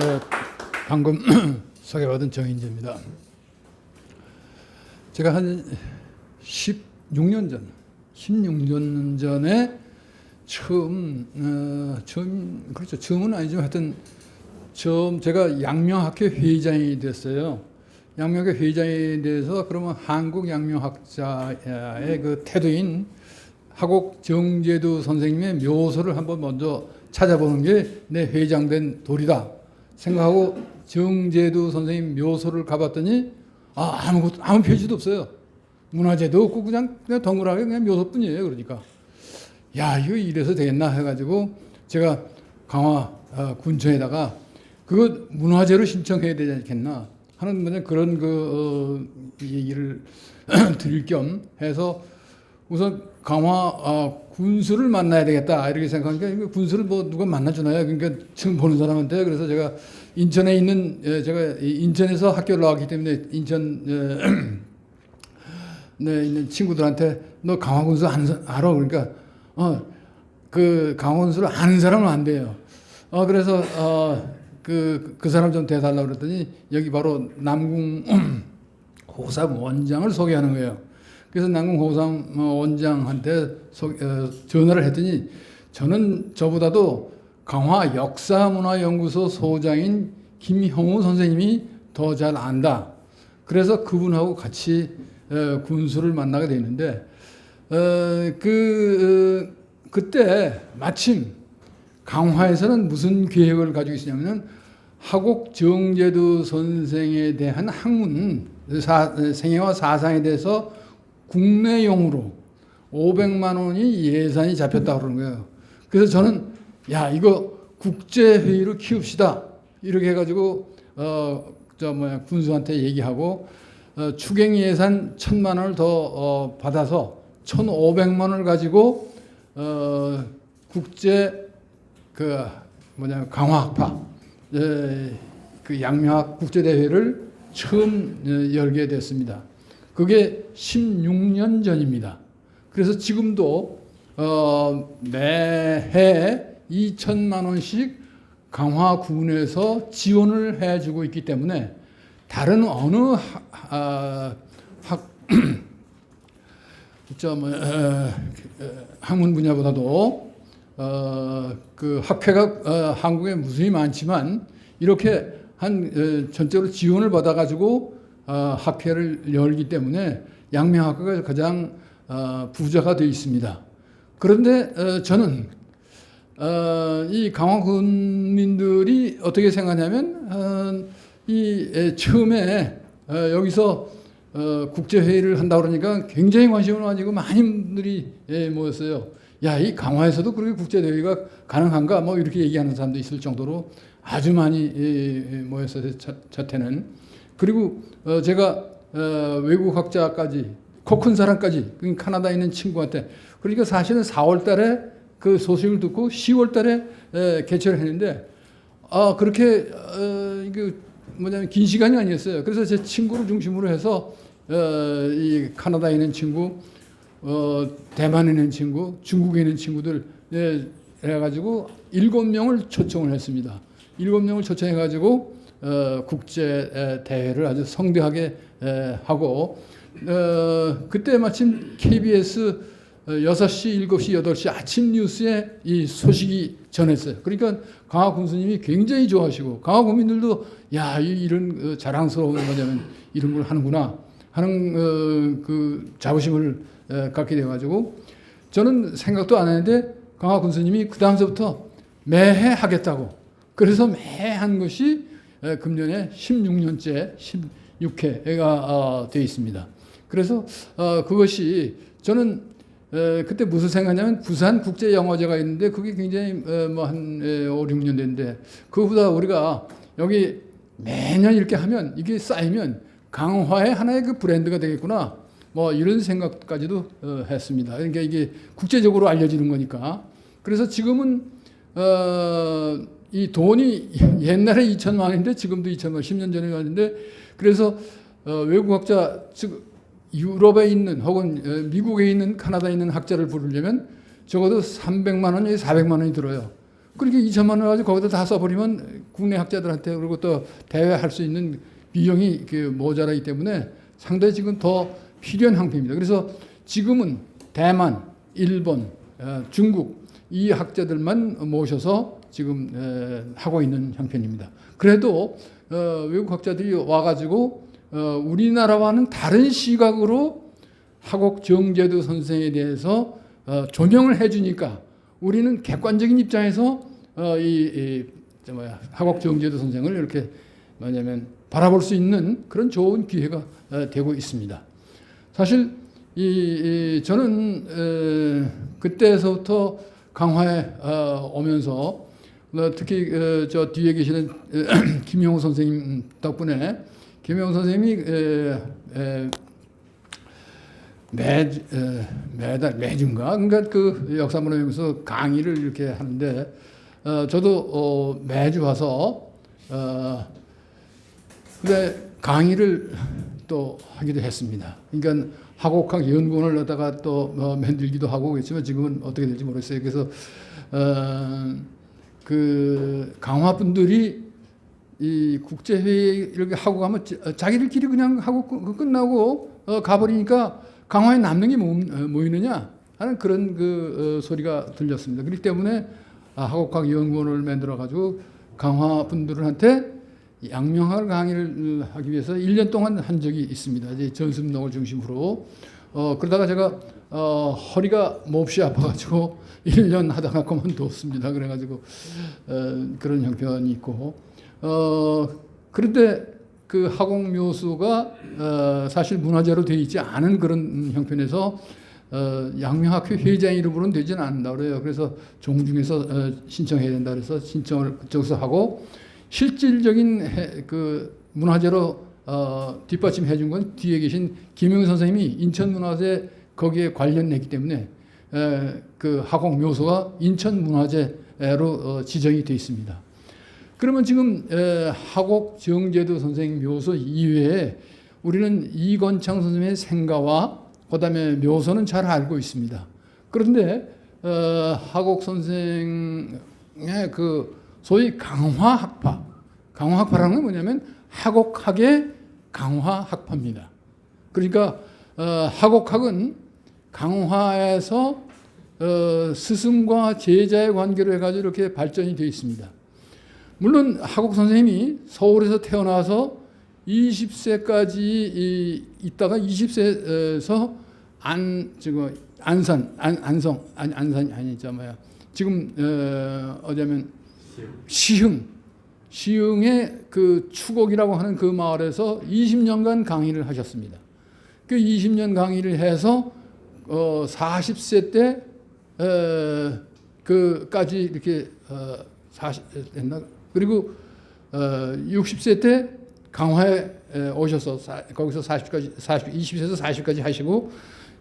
네, 방금 소개받은 정인재입니다. 제가 한 16년 전에 처음은 아니지만 하여튼 처음 제가 양명학회 회장이 됐어요. 양명학회 회장이 돼서 그러면 한국 양명학자의 그 태도인 하곡 정제두 선생님의 묘소를 한번 먼저 찾아보는 게 내 회장된 도리다 생각하고 정제두 선생님 묘소를 가봤더니 아무 표지도 없어요. 문화재도 없고 그냥 덩그러니 그냥 묘소뿐이에요. 그러니까 야, 이거 이래서 되겠나 해가지고 제가 강화 군청에다가 그거 문화재로 신청해야 되지 않겠나 하는 그런 얘기를 드릴 겸 해서 우선 강화 군수를 만나야 되겠다 이렇게 생각하니까 군수를 뭐 누가 만나주나요? 그러니까 처음 보는 사람한테. 그래서 제가 인천에 있는 제가 인천에서 학교를 나왔기 때문에 인천 네, 있는 친구들한테 너 강화 군수 알아? 그러니까 그 강화 군수를 아는 사람은 안 돼요. 그래서 그 사람 좀 대달라고 그랬더니 여기 바로 남궁 호삼 원장을 소개하는 거예요. 그래서 남궁 호삼 원장한테 전화를 했더니 저는 저보다도 강화 역사문화연구소 소장인 김형우 선생님이 더 잘 안다. 그래서 그분하고 같이 군수를 만나게 되는데 그때 마침 강화에서는 무슨 계획을 가지고 있었냐면 하곡 정제두 선생에 대한 학문 생애와 사상에 대해서 국내용으로 500만 원이 예산이 잡혔다고 그러는 거예요. 그래서 저는 야, 이거 국제회의로 키웁시다 이렇게 해가지고 군수한테 얘기하고 추경 예산 1,000만 원을 더 받아서 1,500만 원을 가지고 국제 강화학파 그 양명학 국제대회를 처음 열게 됐습니다. 그게 16년 전입니다. 그래서 지금도 매해 2천만 원씩 강화군에서 지원을 해주고 있기 때문에 다른 어느 학문 분야보다도 그 학회가 한국에 무수히 많지만 이렇게 전적으로 지원을 받아가지고 학회를 열기 때문에 양명학회가 가장 부자가 되어 있습니다. 그런데 저는 이 강화 군민들이 어떻게 생각하냐면 처음에 여기서 국제회의를 한다고 그러니까 굉장히 관심을 가지고 많은 분들이 모였어요. 야, 이 강화에서도 그렇게 국제대회가 가능한가? 뭐 이렇게 얘기하는 사람도 있을 정도로 아주 많이 모였어요. 저때는. 그리고 제가 외국 학자까지 코큰 사람까지 캐나다에 있는 친구한테 그러니까 사실은 4월 달에 그 소식을 듣고 10월 달에 개최를 했는데 그렇게 긴 시간이 아니었어요. 그래서 제 친구를 중심으로 해서 이 캐나다에 있는 친구, 대만에 있는 친구, 중국에 있는 친구들 해가지고 7명을 초청을 했습니다. 7명을 초청해가지고 국제 대회를 아주 성대하게 하고 그때 마침 KBS 6시, 7시, 8시 아침 뉴스에 이 소식이 전했어요. 그러니까 강화 군수님이 굉장히 좋아하시고 강화 국민들도 야, 이런 자랑스러운 거냐면 이런 걸 하는구나 하는 그 자부심을 갖게 돼가지고 저는 생각도 안 했는데 강화 군수님이 그 다음서부터 매해 하겠다고 그래서 매해 한 것이 금년에 16년째 16회가 되어 있습니다. 그래서 그것이 저는 그때 무슨 생각하냐면 부산 국제영화제가 있는데 그게 굉장히 한 5, 6년 됐는데 그거보다 우리가 여기 매년 이렇게 하면 이게 쌓이면 강화의 하나의 그 브랜드가 되겠구나 뭐 이런 생각까지도 했습니다. 그러니까 이게 국제적으로 알려지는 거니까. 그래서 지금은 이 돈이 옛날에 2천만 원인데 지금도 2천만 원, 10년 전에 왔는데 그래서 외국 학자 즉 유럽에 있는 혹은 미국에 있는 캐나다에 있는 학자를 부르려면 적어도 300만 원이 400만 원이 들어요. 그렇게 2천만 원 가지고 거기다 다 써버리면 국내 학자들한테 그리고 또 대회할 수 있는 비용이 모자라기 때문에 상당히 지금 더 필요한 형편입니다. 그래서 지금은 대만, 일본, 중국 이 학자들만 모셔서 지금 하고 있는 형편입니다. 그래도 외국 학자들이 와가지고 우리나라와는 다른 시각으로 하곡 정제도 선생에 대해서 조명을 해주니까 우리는 객관적인 입장에서 하곡 정제도 선생을 이렇게 뭐냐면 바라볼 수 있는 그런 좋은 기회가 되고 있습니다. 사실 저는 그때서부터 강화에 오면서 특히 저 뒤에 계시는 김영호 선생님 덕분에 김영호 선생님이 매주인가 그러니까 그 역사문화에서 강의를 이렇게 하는데 저도 매주 와서 근데 강의를 또 하기도 했습니다. 그러니까 하곡학 연구원을 갖다가 또 만들기도 하고 그렇지만 지금은 어떻게 될지 모르겠어요. 그래서 그 강화 분들이 이 국제회의 이렇게 하고 가면 자기들끼리 그냥 하고 끝나고 가버리니까 강화에 남는 게 뭐 있느냐 하는 그런 그 소리가 들렸습니다. 그렇기 때문에 하곡학 연구원을 만들어 가지고 강화 분들한테 양명학 강의를 하기 위해서 1년 동안 한 적이 있습니다. 이제 전습록을 중심으로. 그러다가 제가 허리가 몹시 아파가지고 1년 하다가 그만뒀습니다. 그래가지고 그런 형편이 있고. 그런데 그 하곡묘수가 사실 문화재로 되어 있지 않은 그런 형편에서 양명학회 회장 이름으로는 되지는 않는다 그래요. 그래서 종중에서 신청해야 된다 그래서 신청을 그쪽에서 하고 실질적인 그 문화재로 뒷받침해 준 건 뒤에 계신 김영 선생님이 인천문화재 거기에 관련했기 때문에 그 하곡묘소가 인천문화재로 지정이 되어 있습니다. 그러면 지금 하곡 정제도 선생님 묘소 이외에 우리는 이건창 선생님의 생가와 그다음에 묘소는 잘 알고 있습니다. 그런데 하곡 선생의 그 소위 강화학파, 강화학파라는 건 뭐냐면 하곡학의 강화학파입니다. 그러니까 하곡학은 강화에서 스승과 제자의 관계로 해가지고 이렇게 발전이 되어 있습니다. 물론 하곡 선생님이 서울에서 태어나서 20세까지 있다가 20세에서 안산이 아니죠 뭐야. 지금 어디냐면 시흥의 그 추곡이라고 하는 그 마을에서 20년간 강의를 하셨습니다. 그 20년 강의를 해서 40세 때 그까지 이렇게 40 됐나? 그리고 60세 때 강화에 오셔서 거기서 40까지 20에서 40까지 하시고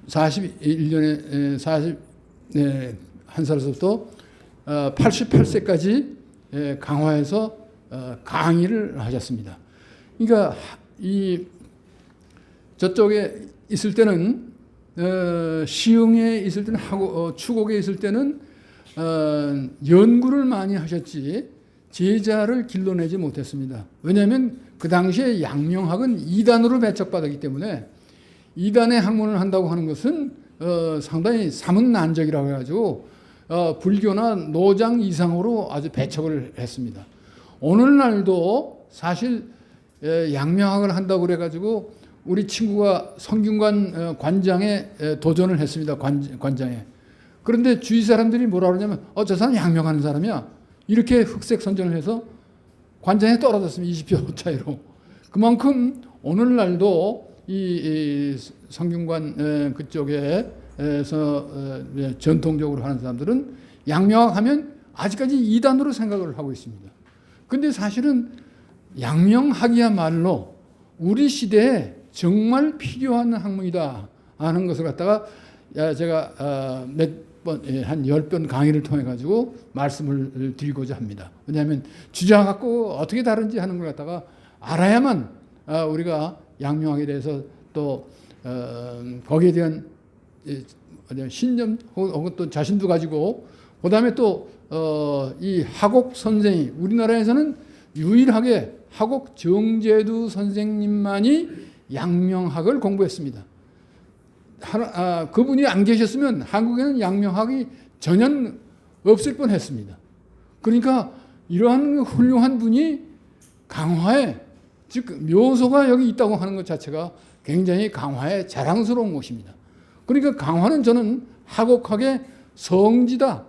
41년에 41 살에서부터 88세까지 강화에서 강의를 하셨습니다. 그러니까 이 저쪽에 있을 때는 시흥에 있을 때는 하고 추곡에 있을 때는 연구를 많이 하셨지 제자를 길러내지 못했습니다. 왜냐하면 그 당시에 양명학은 2단으로 배척받았기 때문에 2단의 학문을 한다고 하는 것은 상당히 사문난적이라고 해가지고 불교나 노장 이상으로 아주 배척을 했습니다. 오늘날도 사실 양명학을 한다고 그래가지고 우리 친구가 성균관 관장에 도전을 했습니다. 관장에. 그런데 주위 사람들이 뭐라 그러냐면 저 사람 양명하는 사람이야. 이렇게 흑색 선전을 해서 관장에 떨어졌습니다. 20표 차이로. 그만큼 오늘날도 이 성균관 그쪽에서 전통적으로 하는 사람들은 양명학 하면 아직까지 2단으로 생각을 하고 있습니다. 근데 사실은 양명학이야말로 우리 시대에 정말 필요한 학문이다 하는 것을 갖다가 제가 한 10번 강의를 통해 가지고 말씀을 드리고자 합니다. 왜냐하면 주장 갖고 어떻게 다른지 하는 걸 갖다가 알아야만 우리가 양명학에 대해서 또 거기에 대한 신념 혹은 또 자신도 가지고 그다음에 또 이 하곡 선생이 우리나라에서는 유일하게 하곡 정제두 선생님만이 양명학을 공부했습니다. 그분이 안 계셨으면 한국에는 양명학이 전혀 없을 뻔했습니다. 그러니까 이러한 훌륭한 분이 강화에, 즉 묘소가 여기 있다고 하는 것 자체가 굉장히 강화에 자랑스러운 것입니다. 그러니까 강화는 저는 하곡학의 성지다.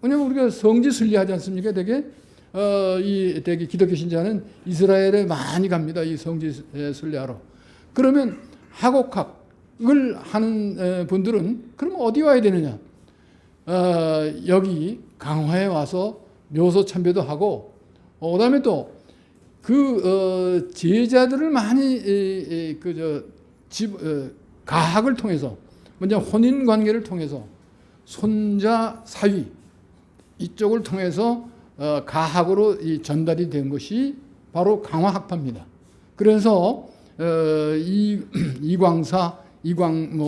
왜냐하면 우리가 성지 순례하지 않습니까? 되게 기독교 신자는 이스라엘에 많이 갑니다. 이 성지 순례하러. 그러면 하곡학을 하는 분들은 그럼 어디 와야 되느냐? 여기 강화에 와서 묘소 참배도 하고, 그다음에 또 제자들을 많이 가학을 통해서, 먼저 혼인 관계를 통해서 손자 사위 이쪽을 통해서 가학으로 전달이 된 것이 바로 강화학파입니다. 그래서 이광사, 이광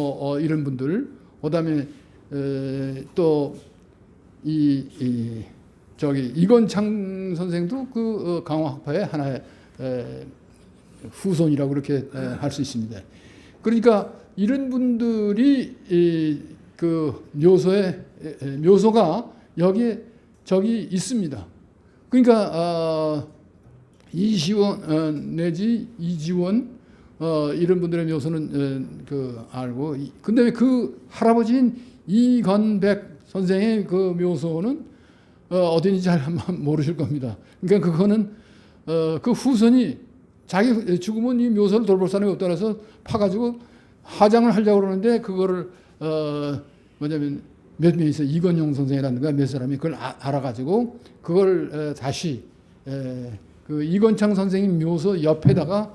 이런 분들, 그다음에 또 이건창 선생도 그 강화학파의 하나의 후손이라고 그렇게 할 수 있습니다. 그러니까 이런 분들이 그 묘소가 여기에 저기 있습니다. 그러니까 이시원 내지 이지원 이런 분들의 묘소는 알고, 근데 그 할아버지인 이건백 선생의 그 묘소는 어딘지 잘 모르실 겁니다. 그러니까 그거는 그 후손이 자기 죽으면 이 묘소를 돌볼 사람이 없다라서 파가지고 화장을 하려고 그러는데, 그거를 뭐냐면 몇 명이서 이건용 선생이라든가 몇 사람이 그걸 알아가지고 그걸 다시 그 이건창 선생님 묘소 옆에다가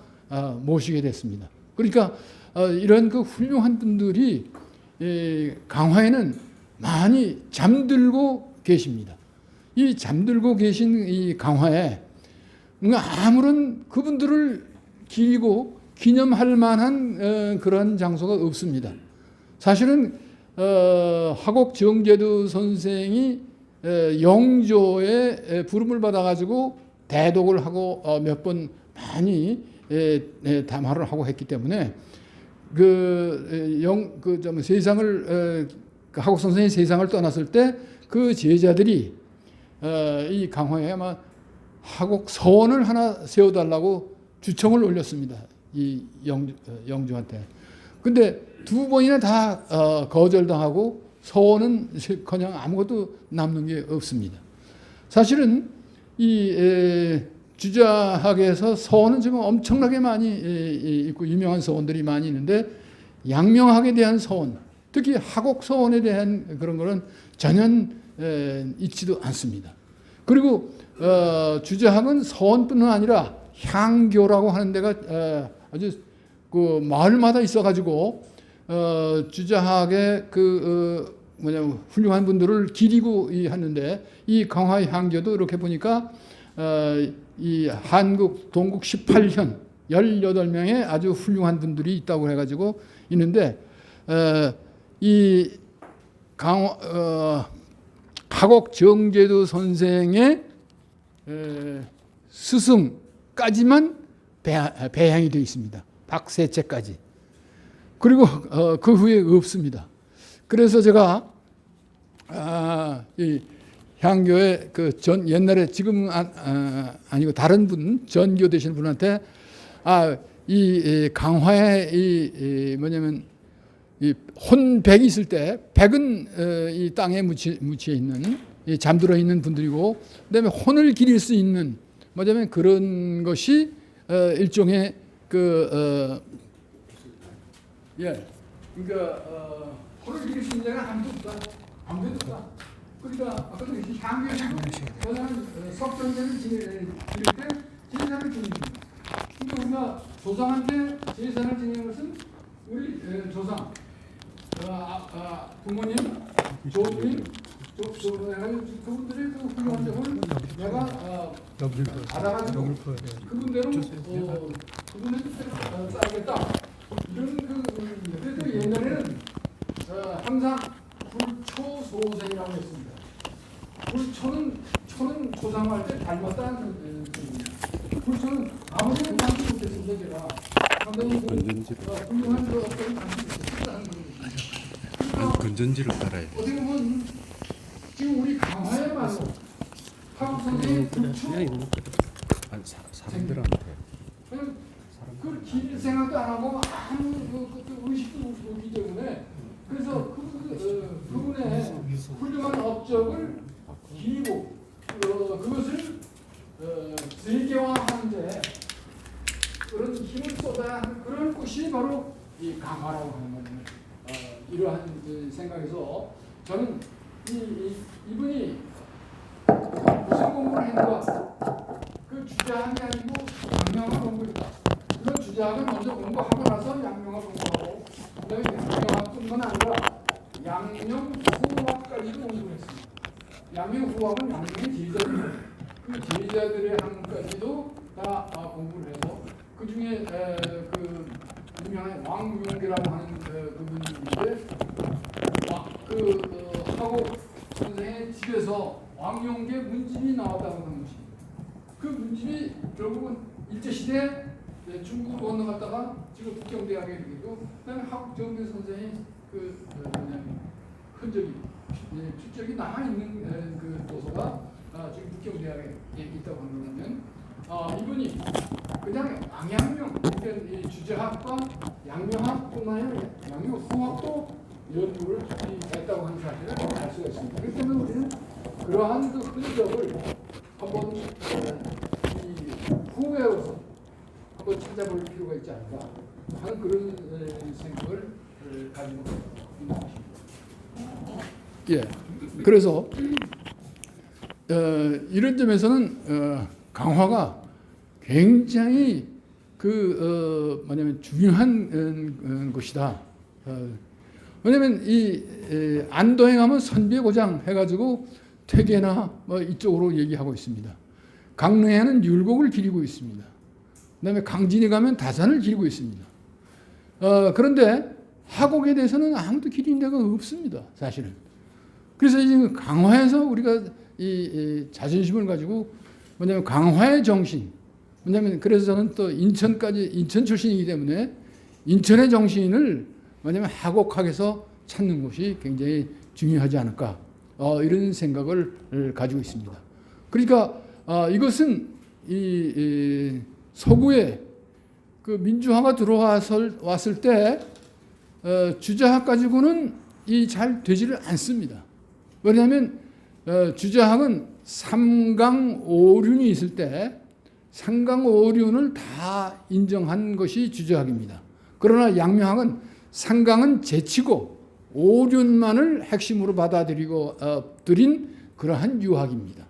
모시게 됐습니다. 그러니까 이런 그 훌륭한 분들이 강화에는 많이 잠들고 계십니다. 이 잠들고 계신 이 강화에 아무런 그분들을 기리고 기념할 만한 그런 장소가 없습니다. 사실은 하곡 정제두 선생이 영조의 부름을 받아가지고 대독을 하고 몇 번 많이 담화를 하고 했기 때문에 세상을 하곡 선생이 세상을 떠났을 때 그 제자들이 이 강화에 아마 하곡 서원을 하나 세워달라고 주청을 올렸습니다. 이 영조한테. 근데 두 번이나 다 거절당하고 서원은 그냥 아무것도 남는 게 없습니다. 사실은 이 주자학에서 서원은 지금 엄청나게 많이 있고 유명한 서원들이 많이 있는데, 양명학에 대한 서원, 특히 하곡 서원에 대한 그런 거는 전혀 있지도 않습니다. 그리고 주자학은 서원뿐만 아니라 향교라고 하는 데가 아주 그 마을마다 있어가지고 주자학의 훌륭한 분들을 기리고 하는데, 이 강화의 향교도 이렇게 보니까 이 한국 동국 18현 18명의 아주 훌륭한 분들이 있다고 해가지고 있는데, 이 하곡 정제두 선생의 스승까지만 배양이 되어 있습니다. 박세채까지. 그리고 그 후에 없습니다. 그래서 제가 이 향교의 옛날에 지금 아니고 다른 분 전교 되시는 분한테 이 강화에 뭐냐면 이 혼백이 있을 때, 백은 이 땅에 묻혀 있는 잠들어 있는 분들이고, 그다음에 혼을 기릴 수 있는 뭐냐면 그런 것이 일종의 그러니까 혼을 기릴 수 있는 자가 아무도 없다. 그러니까 아까 향교에서 석전제를 지낼 때 제사를 지냅니다. 그러니까 우리가 조상한테 제사를 지내는 것은 우리 조상, 부모님, 조부님, 그분들의 그 훌륭한 점을 내가 받아가지고 그분대로 그분을 쌓겠다. 이런 그래도 옛날에는 항상 불초소생이라고 했습니다. 초상화할 때 닮았다는 뜻입니다. 그래서 저는 아무리 생각지 못했습니다. 제가 상당히 훌륭한 어떤 감정이 있었다는 겁니다. 건전지를 따라야 돼. 어떻게 보면 지금 우리 강화야말로 한국 선생의 부추 사람들한테 그 길 생각도 안 하고 아무 의식도 없기 때문에 그래서 그분의 훌륭한 업적을 기리고 그것을 세계화하는데 그런 힘을 쏟아야 하는 그런 곳이 바로 이 강화라고 하는 거예요. 이러한 생각에서 저는 이분이 무슨 공부를 했는가 그 주자학이 아니고 양명학 공부였다. 그 주자학을 먼저 공부하고 나서 양명학 공부하고 그다음에 양명학뿐만 아니라 양명후학까지도 공부를 했습니다. 양명후학은 양명의 제자들 그 제자들의 학문까지도 다 공부를 해서 그 중에 그 유명한 왕용계라고 하는 그분이 있는데 하곡 선생의 집에서 왕용계 문집이 나왔다고 하는 것입니다. 그 문집이 결국은 일제시대 중국으로 건너갔다가 지금 북경대학에 있고 그다음에 하곡정대 선생의 흔적이 출적이 남아있는 그 도서가 지금 북경대학에 있다고 한다면 이분이 그냥 양양명 그러니까 주제학과 양명학뿐만 아니라 양명후학도 연구를 했다고 하는 사실을 알 수가 있습니다. 그렇기 때문에 우리는 그러한 그 흔적을 한번 후배로서 한번 찾아볼 필요가 있지 않을까 하는 그런 생각을 가지고 있는 것입니다. 예, 그래서 이런 점에서는 강화가 굉장히 뭐냐면 중요한 것이다. 왜냐면 이 안도행하면 선비의 고장 해가지고 퇴계나 뭐 이쪽으로 얘기하고 있습니다. 강릉에는 율곡을 기리고 있습니다. 그다음에 강진에 가면 다산을 기리고 있습니다. 그런데 하곡에 대해서는 아무도 기린 데가 없습니다. 사실은. 그래서 지금 강화에서 우리가 이 자존심을 가지고 뭐냐면 강화의 정신. 뭐냐면 그래서 저는 또 인천 출신이기 때문에 인천의 정신을 뭐냐면 하곡학에서 찾는 것이 굉장히 중요하지 않을까 이런 생각을 가지고 있습니다. 그러니까 이것은 이 서구에 그 민주화가 들어왔을 때 주자학 가지고는 잘 되지를 않습니다. 왜냐하면 주자학은 삼강오륜이 있을 때 삼강오륜을 다 인정한 것이 주자학입니다. 그러나 양명학은 삼강은 제치고 오륜만을 핵심으로 받아들이고 들인 그러한 유학입니다.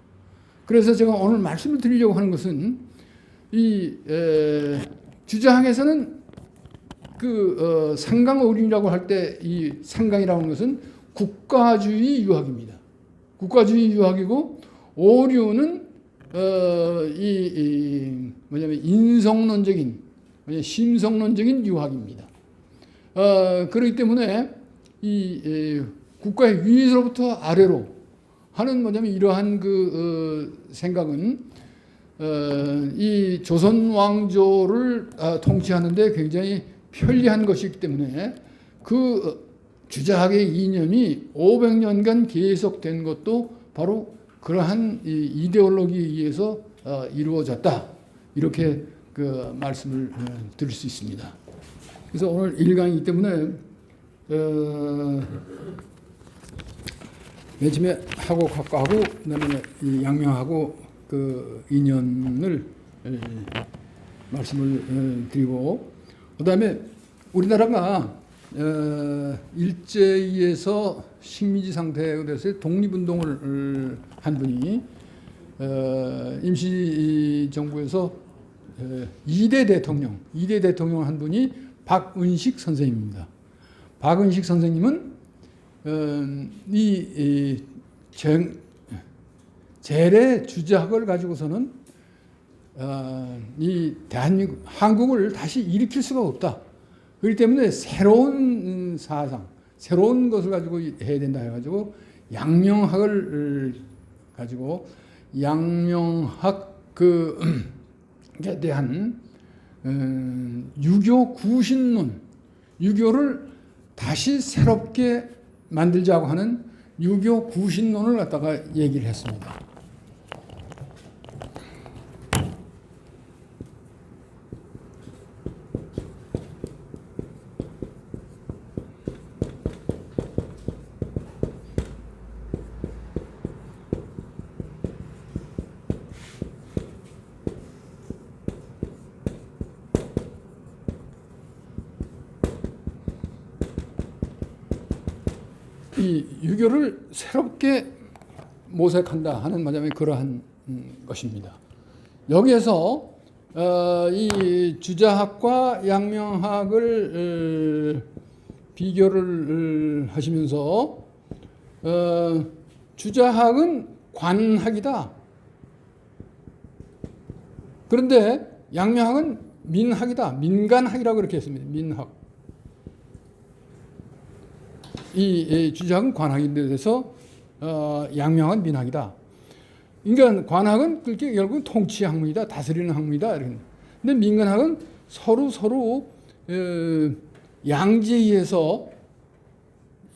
그래서 제가 오늘 말씀을 드리려고 하는 것은 이 주자학에서는 그 삼강오륜이라고 할 때 이 삼강이라고 하는 것은 국가주의 유학입니다. 국가주의 유학이고 오륜은 뭐냐면 인성론적인 심성론적인 유학입니다. 그렇기 때문에 이 국가의 위에서부터 아래로 하는 뭐냐면 이러한 그 생각은 이 조선 왕조를 통치하는데 굉장히 편리한 것이기 때문에 그 주자학의 이념이 500년간 계속된 것도 바로 그러한 이데올로기에 의해서 이루어졌다. 이렇게 그 말씀을 드릴 수 있습니다. 그래서 오늘 1강이기 때문에 맨 처음에 하곡학과하고 그다음에 이 양명하고 그 인연을 말씀을 드리고 그다음에 우리나라가 일제에서 식민지 상태가 돼서 독립운동을 한 분이 임시정부에서 2대 대통령 한 분이 박은식 선생님입니다. 박은식 선생님은 재래 주자학을 가지고서는 이 대한민국 한국을 다시 일으킬 수가 없다. 그렇기 때문에 새로운 사상, 새로운 것을 가지고 해야 된다 해가지고 양명학을 가지고 양명학 그에 대한 유교 구신론, 유교를 다시 새롭게 만들자고 하는 유교 구신론을 갖다가 얘기를 했습니다. 이 유교를 새롭게 모색한다 하는 말하자면 그러한 것입니다. 여기에서 이 주자학과 양명학을 비교를 하시면서 주자학은 관학이다. 그런데 양명학은 민학이다. 민간학이라고 그렇게 했습니다. 민학. 이 주자학은 관학인데 대해서 양명학은 민학이다. 그러니까 관학은 그렇게 결국은 통치 학문이다, 다스리는 학문이다. 근데 민간학은 서로 양지에 의해서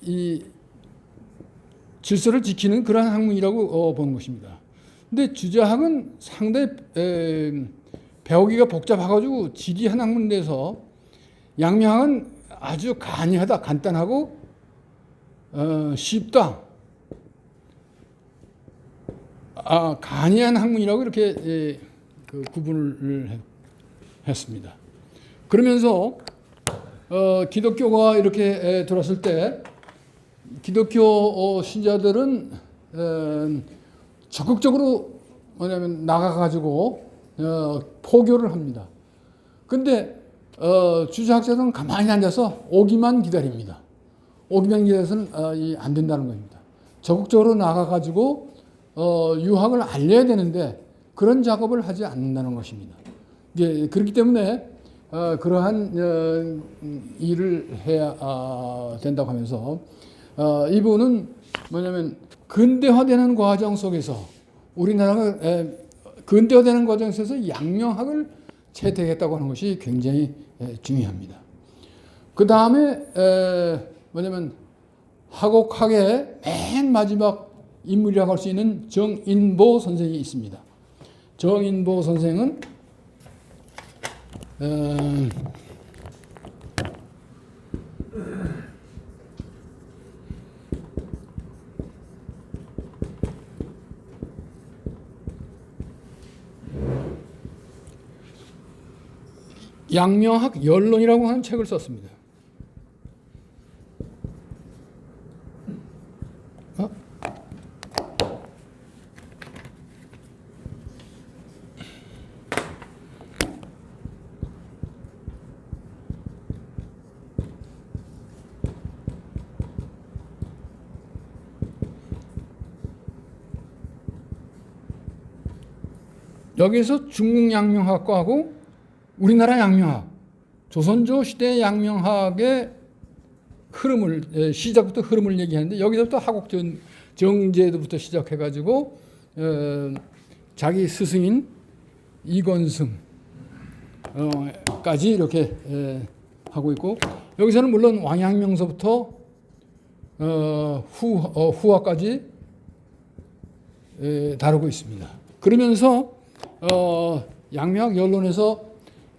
이 질서를 지키는 그런 학문이라고 보는 것입니다. 근데 주자학은 상당히 배우기가 복잡해가지고 지리한 학문에서 양명학은 아주 간이하다, 간단하고 쉽다. 간이한 학문이라고 이렇게 그 구분을 했습니다. 그러면서 기독교가 이렇게 들어왔을 때 기독교 신자들은 적극적으로 뭐냐면 나가가지고 포교를 합니다. 근데 주자학자들은 가만히 앉아서 오기만 기다립니다. 오기만 기다려서는 안 된다는 겁니다. 적극적으로 나가가지고 유학을 알려야 되는데 그런 작업을 하지 않는다는 것입니다. 그렇기 때문에 그러한 일을 해야 된다고 하면서 이분은 뭐냐면 근대화되는 과정 속에서 우리나라가 근대화되는 과정 속에서 양명학을 채택했다고 하는 것이 굉장히 중요합니다. 그 다음에 뭐냐면 하곡학의 맨 마지막 인물이라고 할 수 있는 정인보 선생이 있습니다. 정인보 선생은 양명학 연론이라고 하는 책을 썼습니다. 여기서 중국 양명학과하고 우리나라 양명학, 조선조 시대 양명학의 흐름을 시작부터 흐름을 얘기하는데 여기서부터 하곡 정제도부터 시작해가지고 자기 스승인 이건승까지 이렇게 하고 있고 여기서는 물론 왕양명서부터 후화까지 다루고 있습니다. 그러면서 양명학 연론에서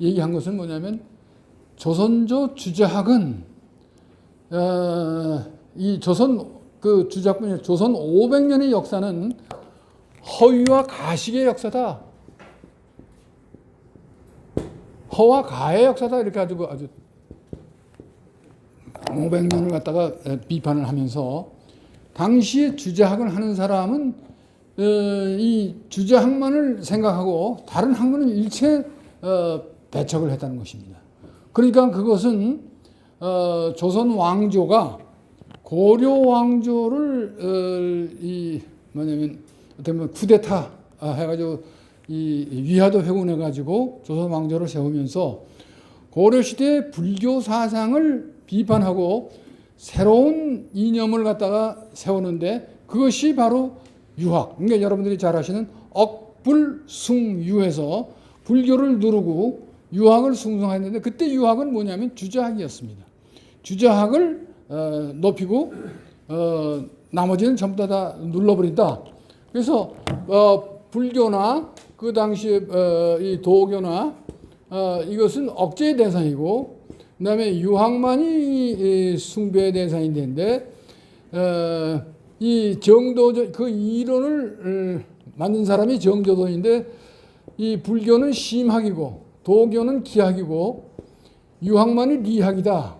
얘기한 것은 뭐냐면 조선조 주자학은 이 조선 그 주자뿐이 조선 500년의 역사는 허위와 가식의 역사다. 허와 가의 역사다. 이렇게 가지고 아주 500년을 갖다가 비판을 하면서 당시에 주자학을 하는 사람은 이 주자학만을 생각하고 다른 학문은 일체 배척을 했다는 것입니다. 그러니까 그것은 조선 왕조가 고려 왕조를 뭐냐면 어떻게 보면 쿠데타 해가지고 이 위화도 회군해가지고 조선 왕조를 세우면서 고려 시대 불교 사상을 비판하고 새로운 이념을 갖다가 세우는데 그것이 바로 유학, 그러니까 여러분들이 잘 아시는 억불숭유해서 불교를 누르고 유학을 숭상했는데 그때 유학은 뭐냐면 주자학이었습니다. 주자학을 높이고 나머지는 전부 다 눌러버린다. 그래서 불교나 그 당시에 이 도교나 이것은 억제의 대상이고 그다음에 유학만이 숭배의 대상이 되는데 이 정도전 그 이론을 만든 사람이 정조돈인데 이 불교는 심학이고 도교는 기학이고 유학만이 리학이다.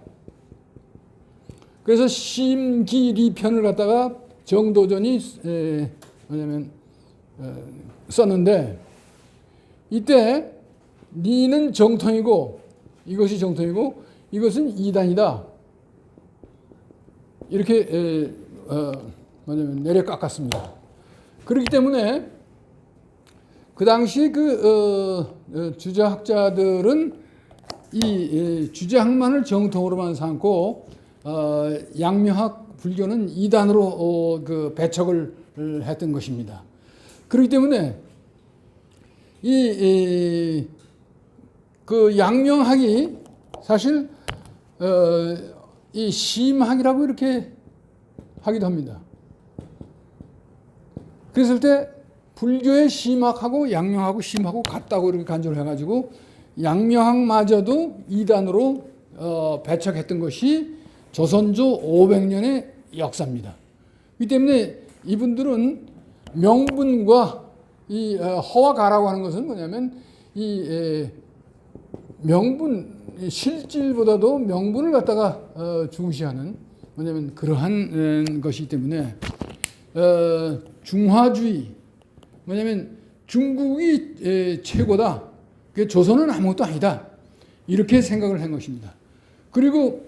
그래서 심기리편을 갖다가 정도전이 뭐냐면 썼는데 이때 리는 정통이고 이것이 정통이고 이것은 이단이다. 이렇게 뭐냐면 내려 깎았습니다. 그렇기 때문에 그 당시 주자학자들은 이 주자학만을 정통으로만 삼고 양명학 불교는 이단으로 그 배척을 했던 것입니다. 그렇기 때문에 그 양명학이 사실 이 심학이라고 이렇게 하기도 합니다. 그랬을 때 불교의 심학하고 양명하고 심하고 같다고 이렇게 간주를 해가지고 양명학마저도 이단으로 배척했던 것이 조선조 500년의 역사입니다. 이 때문에 이분들은 명분과 이 허와 가라고 하는 것은 뭐냐면 이 명분 실질보다도 명분을 갖다가 중시하는 뭐냐면 그러한 것이기 때문에 중화주의 뭐냐면 중국이 최고다. 조선은 아무것도 아니다. 이렇게 생각을 한 것입니다. 그리고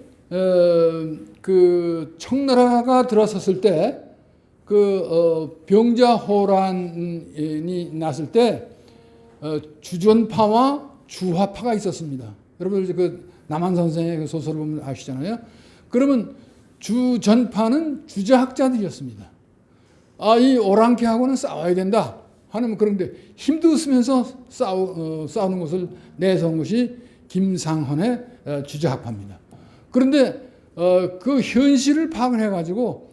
그 청나라가 들어섰을 때 그 병자호란이 났을 때 주전파와 주화파가 있었습니다. 여러분 그 남한 선생의 그 소설을 보면 아시잖아요. 그러면 주전파는 주자학자들이었습니다. 이 오랑캐하고는 싸워야 된다 하는 그런데 힘도 쓰면서 싸우는 것을 내세운 것이 김상헌의 주자학파입니다. 그런데 그 현실을 파악을 해가지고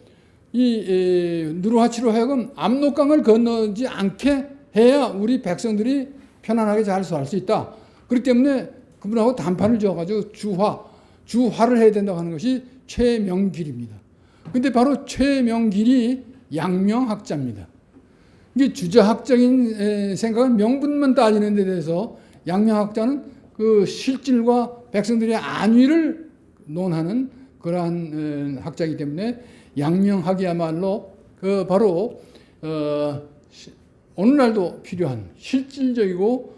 이 누르하치로 하여금 압록강을 건너지 않게 해야 우리 백성들이 편안하게 잘 살 수 있다. 그렇기 때문에 그분하고 단판을 지어가지고 주화를 해야 된다고 하는 것이 최명길입니다. 근데 바로 최명길이 양명학자입니다. 이게 주자학적인 생각은 명분만 따지는 데 대해서 양명학자는 그 실질과 백성들의 안위를 논하는 그러한 학자이기 때문에 양명학이야말로 그 바로 오늘날도 필요한 실질적이고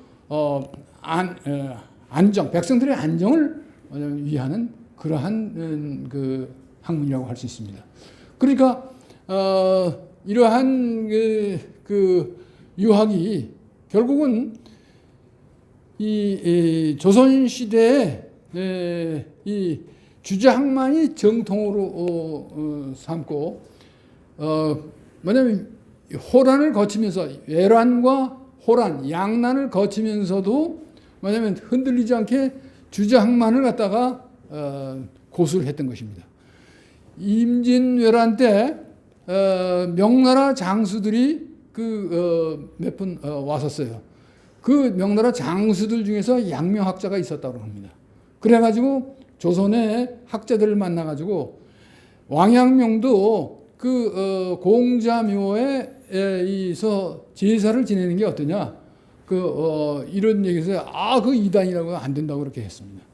안정, 백성들의 안정을 위하는 그러한 그 학문이라고 할 수 있습니다. 그러니까 이러한 그 유학이 결국은 이 조선 시대에 이 주자학만이 정통으로 삼고 뭐냐면 호란을 거치면서 외란과 호란, 양난을 거치면서도 뭐냐면 흔들리지 않게 주자학만을 갖다가 고수를 했던 것입니다. 임진왜란 때 명나라 장수들이 몇 분 왔었어요. 그 명나라 장수들 중에서 양명학자가 있었다고 합니다. 그래가지고 조선의 학자들을 만나가지고 왕양명도 그 공자묘에서 제사를 지내는 게 어떠냐? 이런 얘기에서 그 이단이라고 안 된다고 그렇게 했습니다.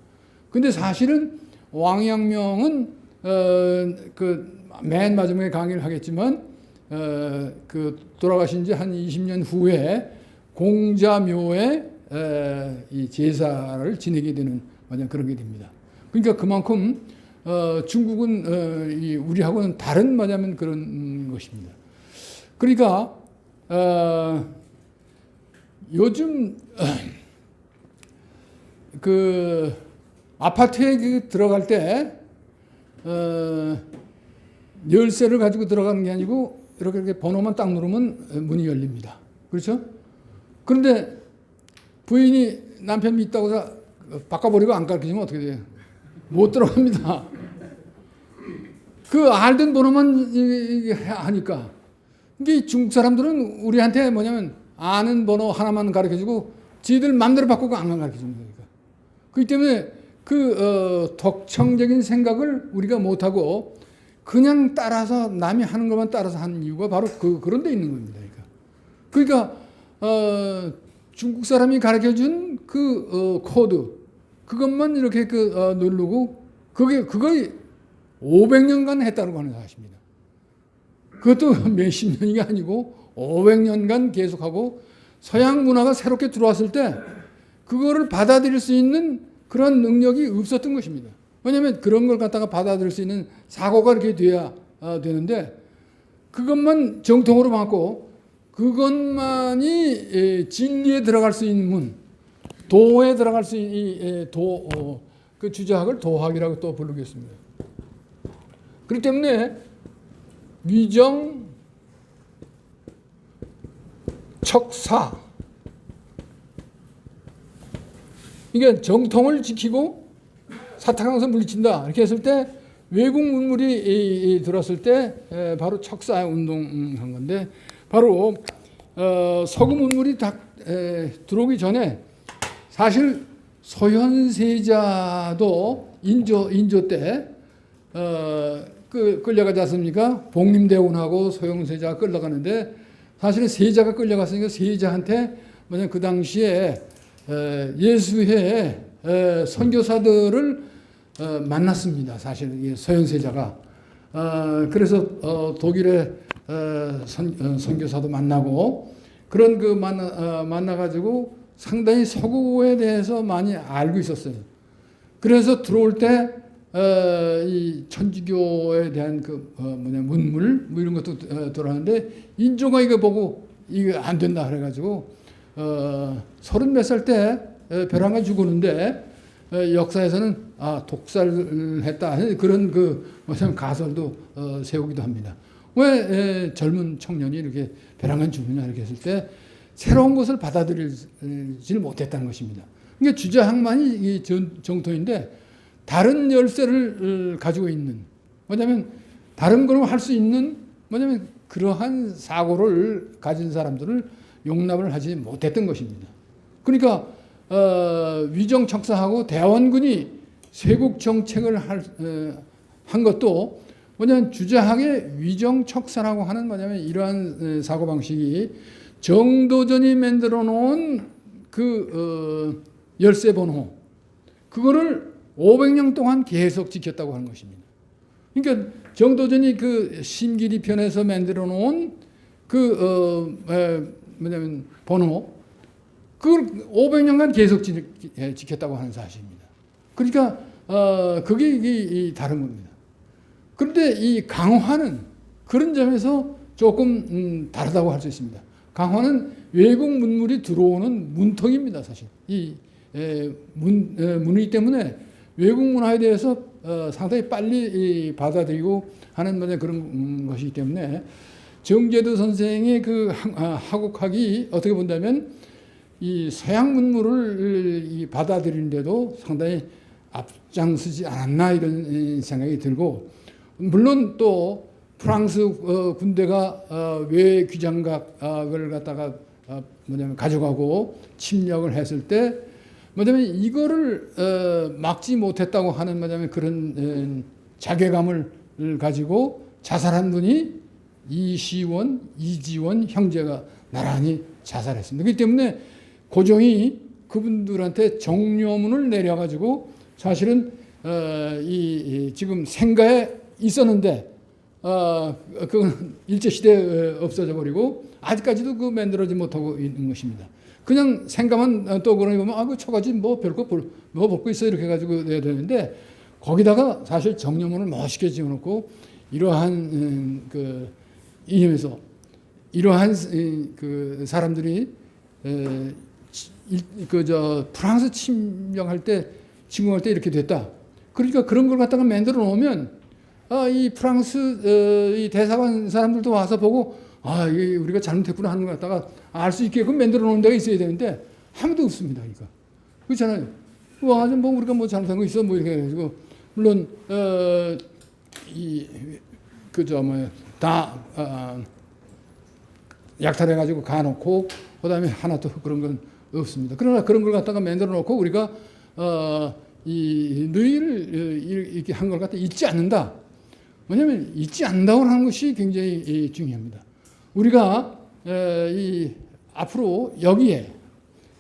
근데 사실은 왕양명은 그 맨 마지막에 강의를 하겠지만 그 돌아가신 지 한 20년 후에 공자묘에 이 제사를 지내게 되는 그런 게 됩니다. 그러니까 그만큼 중국은 우리하고는 다른 뭐냐면 그런 것입니다. 그러니까 요즘 그 아파트에 들어갈 때 열쇠를 가지고 들어가는 게 아니고 이렇게 번호만 딱 누르면 문이 열립니다. 그렇죠? 그런데 부인이 남편 믿다고 해서 바꿔버리고 안 가르치면 어떻게 돼요? 못 들어갑니다. 그 알던 번호만 하니까. 이게 중국 사람들은 우리한테 뭐냐면 아는 번호 하나만 가르쳐주고 지들 마음대로 바꾸고 안 가르쳐주는 거니까. 그렇기 때문에 그 독창적인 생각을 우리가 못하고 그냥 따라서 남이 하는 것만 따라서 하는 이유가 바로 그런 데 있는 겁니다. 그러니까 중국 사람이 가르쳐준 그 코드 그것만 이렇게 누르고 그걸 500년간 했다고 하는 사실입니다. 그것도 몇십 년이 아니고 500년간 계속하고 서양 문화가 새롭게 들어왔을 때 그거를 받아들일 수 있는 그런 능력이 없었던 것입니다. 왜냐하면 그런 걸 갖다가 받아들일 수 있는 사고가 이렇게 돼야 되는데 그것만 정통으로 받고 그것만이 진리에 들어갈 수 있는 문, 도에 들어갈 수 있는 그 주자학을 도학이라고 또 부르겠습니다. 그렇기 때문에 위정, 척사 이게 정통을 지키고 사타강에서 물리친다 이렇게 했을 때 외국 문물이 들어왔을 때 바로 척사 운동한 건데 바로 서구 문물이 들어오기 전에 사실 소현세자도 인조 때 끌려가지 않습니까? 복림대원하고 소현세자가 끌려가는데 사실은 세자가 끌려갔으니까 세자한테 뭐냐 그 당시에 예수회 선교사들을 만났습니다. 사실 소현세자가 그래서 독일의 선교사도 만나고 그런 만나가지고 상당히 서구에 대해서 많이 알고 있었어요. 그래서 들어올 때 이 천주교에 대한 문물 뭐 이런 것도 들어왔는데 인조가 이거 보고 이거 안 된다 그래가지고 30몇 살 때 벼랑간 죽었는데 역사에서는 독살을 했다 그런 뭐냐면 가설도 세우기도 합니다. 왜 젊은 청년이 이렇게 벼랑간 죽느냐 이렇게 했을 때 새로운 것을 받아들이지 못했다는 것입니다. 그러니까 주자학만이 이 정통인데 다른 열쇠를 가지고 있는 뭐냐면 다른 걸 할 수 있는 뭐냐면 그러한 사고를 가진 사람들을 용납을 하지 못했던 것입니다. 그러니까 위정척사하고 대원군이 쇄국 정책을 한 것도 뭐냐면 주자학의 위정척사라고 하는 뭐냐면 이러한 사고방식이 정도전이 만들어 놓은 그 열쇠 번호 그거를 500년 동안 계속 지켰다고 하는 것입니다. 그러니까 정도전이 그 심기리 편에서 만들어 놓은 뭐냐면 번호 그걸 500년간 계속 지켰다고 하는 사실입니다. 그러니까 그게 다른 겁니다. 그런데 이 강화는 그런 점에서 조금 다르다고 할 수 있습니다. 강화는 외국 문물이 들어오는 문턱입니다. 사실 이 문이기 때문에 외국 문화에 대해서 상당히 빨리 받아들이고 하는 그런 것이기 때문에 정제도 선생의 그 하국학이 어떻게 본다면 이 서양 문물을 받아들이는데도 상당히 앞장서지 않았나 이런 생각이 들고 물론 또 프랑스 군대가 외 귀장각을 갖다가 가져가고 침략을 했을 때 뭐냐면 이거를 막지 못했다고 하는 그런 자괴감을 가지고 자살한 분이 이시원, 이지원 형제가 나란히 자살했습니다. 그렇기 때문에 고종이 그분들한테 정료문을 내려가지고 사실은 지금 생가에 있었는데 그건 일제시대에 없어져 버리고 아직까지도 만들어지 못하고 있는 것입니다. 그냥 생가만 떠오르니 보면 그 초가지 별거 볼 거 있어 이렇게 해가지고 내야 되는데 거기다가 사실 정료문을 멋있게 지어놓고 이러한 이념에서 이러한 사람들이 프랑스 침략할 때 침공할 때 이렇게 됐다. 그러니까 그런 걸 갖다가 만들어 놓으면 이 프랑스 이 대사관 사람들도 와서 보고 이게 우리가 잘못했구나 하는 것 갖다가 알 수 있게끔 만들어 놓은 데가 있어야 되는데 아무도 없습니다. 이거 그렇잖아요. 뭐 우리가 뭐 잘못한 거 있어 뭐 이렇게 해가지고 물론 다 약탈해가지고 가놓고 그다음에 하나도 그런 건 없습니다. 그러나 그런 걸 갖다가 만들어 놓고 우리가 이 너희를 이렇게 한 걸 갖다 잊지 않는다. 왜냐하면 잊지 않는다고 하는 것이 굉장히 중요합니다. 우리가 이 앞으로 여기에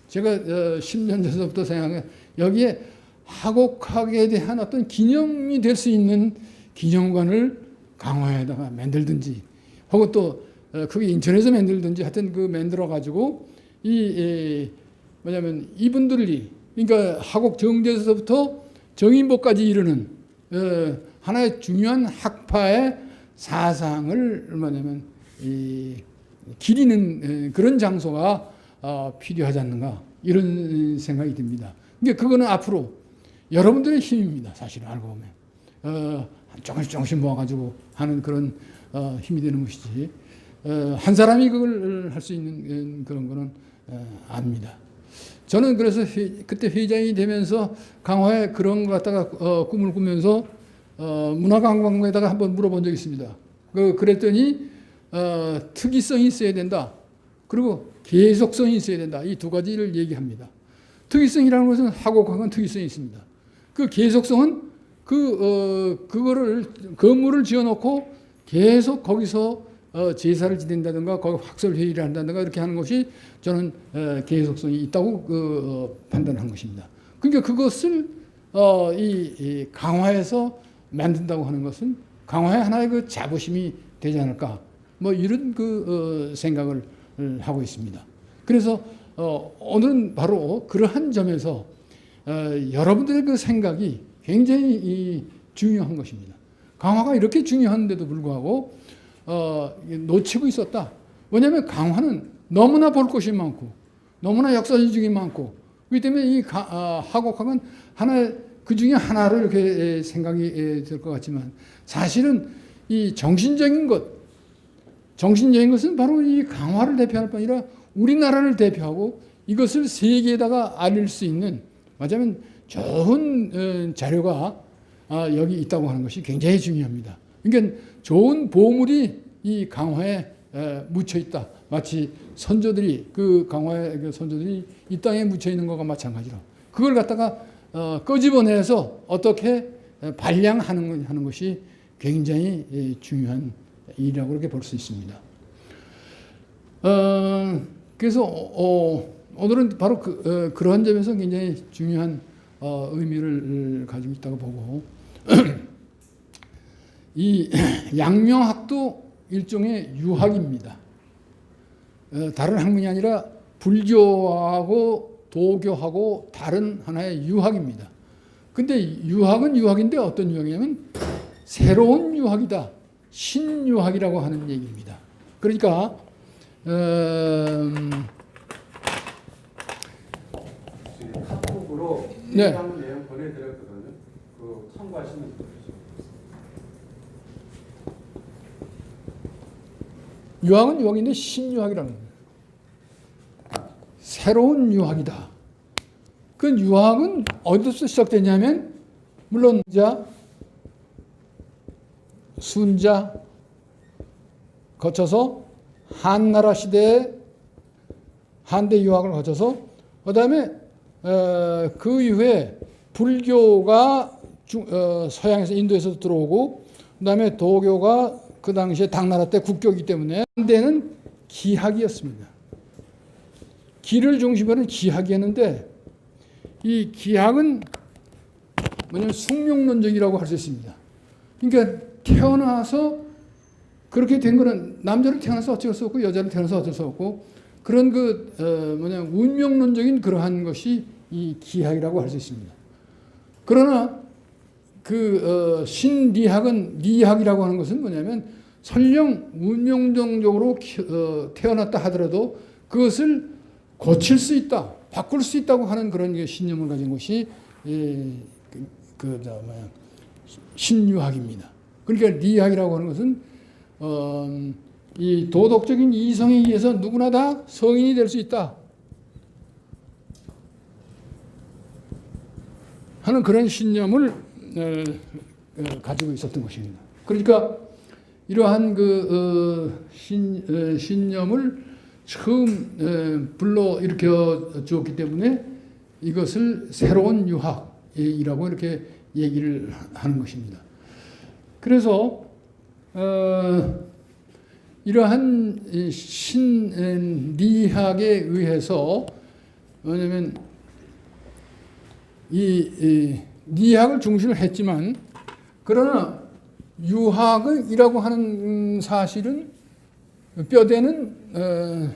제가 10년 전부터 생각해 여기에 하곡학에 대한 어떤 기념이 될 수 있는 기념관을 강화에다가 만들든지 혹은 또 그게 인천에서 만들든지 하여튼 그 만들어 가지고 뭐냐면 이분들이 그러니까 하곡 정제에서부터 정인보까지 이르는 하나의 중요한 학파의 사상을 뭐냐면 기리는 그런 장소가 필요하지 않는가 이런 생각이 듭니다. 그러니까 그거는 앞으로 여러분들의 힘입니다. 사실 알고 보면 조금씩 모아가지고 하는 그런 힘이 되는 것이지 한 사람이 그걸 할 수 있는 그런 거는 압니다. 저는 그래서 그때 회장이 되면서 강화에 그런 거 갖다가 꿈을 꾸면서 문화관광부에다가 한번 물어본 적이 있습니다. 그랬더니 특이성이 있어야 된다. 그리고 계속성이 있어야 된다. 이 두 가지를 얘기합니다. 특이성이라는 것은 하곡학은 특이성이 있습니다. 그 계속성은 그거를 건물을 지어놓고 계속 거기서 제사를 지낸다든가 거기 학설 회의를 한다든가 이렇게 하는 것이 저는 계속성이 있다고 판단한 것입니다. 그러니까 그것을 이 강화에서 만든다고 하는 것은 강화의 하나의 그 자부심이 되지 않을까 뭐 이런 생각을 하고 있습니다. 그래서 오늘은 바로 그러한 점에서 여러분들의 그 생각이 굉장히 중요한 것입니다. 강화가 이렇게 중요한데도 불구하고 놓치고 있었다. 왜냐하면 강화는 너무나 볼 것이 많고 너무나 역사적이 많고 그렇기 때문에 이 하곡학은 하나의 그 중에 하나로 이렇게 생각이 될 것 같지만 사실은 이 정신적인 것은 바로 이 강화를 대표할 뿐 아니라 우리나라를 대표하고 이것을 세계에다가 알릴 수 있는 맞으면 좋은 자료가 여기 있다고 하는 것이 굉장히 중요합니다. 그러니까 좋은 보물이 이 강화에 묻혀 있다. 마치 선조들이 그 강화의 그 선조들이 이 땅에 묻혀 있는 것과 마찬가지로 그걸 갖다가 끄집어내서 어떻게 발량하는 것이 굉장히 중요한 일이라고 그렇게 볼 수 있습니다. 그래서 오늘은 바로 그러한 점에서 굉장히 중요한 의미를 가지고 있다고 보고 이 양명학도 일종의 유학입니다. 다른 학문이 아니라 불교하고 도교하고 다른 하나의 유학입니다. 근데 유학은 유학인데 어떤 유학이냐면 새로운 유학이다. 신유학이라고 하는 얘기입니다. 그러니까 카톡으로 네. 얘기하는 내용 보내드렸거든요. 그 참고하시면 되죠. 유학은 유학인데 신유학이라는 겁니다. 새로운 유학이다. 그 유학은 어디서 시작되냐면 물론 순자 거쳐서 한나라 시대에 한대 유학을 거쳐서 그다음에 그 이후에 불교가 서양에서 인도에서 들어오고 그다음에 도교가 그 당시에 당나라 때 국교이기 때문에 한대는 기학이었습니다. 기를 중심으로 하는 기학이었는데 이 기학은 뭐냐면 숙명론적이라고 할 수 있습니다. 그러니까 태어나서 그렇게 된 거는 남자를 태어나서 어쩔 수 없고 여자를 태어나서 어쩔 수 없고 그런 운명론적인 그러한 것이 이 기학이라고 할 수 있습니다. 그러나 리학이라고 하는 것은 뭐냐면 설령 운명적으로 태어났다 하더라도 그것을 고칠 수 있다, 바꿀 수 있다고 하는 그런 신념을 가진 것이 신유학입니다. 그러니까 리학이라고 하는 것은 이 도덕적인 이성에 의해서 누구나 다 성인이 될 수 있다 하는 그런 신념을 가지고 있었던 것입니다. 그러니까 이러한 신념을 처음 불러 일으켜 주었기 때문에 이것을 새로운 유학이라고 이렇게 얘기를 하는 것입니다. 그래서 이러한 신리학에 의해서 왜냐하면 이 리학을 중시를 했지만 그러나 유학이라고 하는 사실은 뼈대는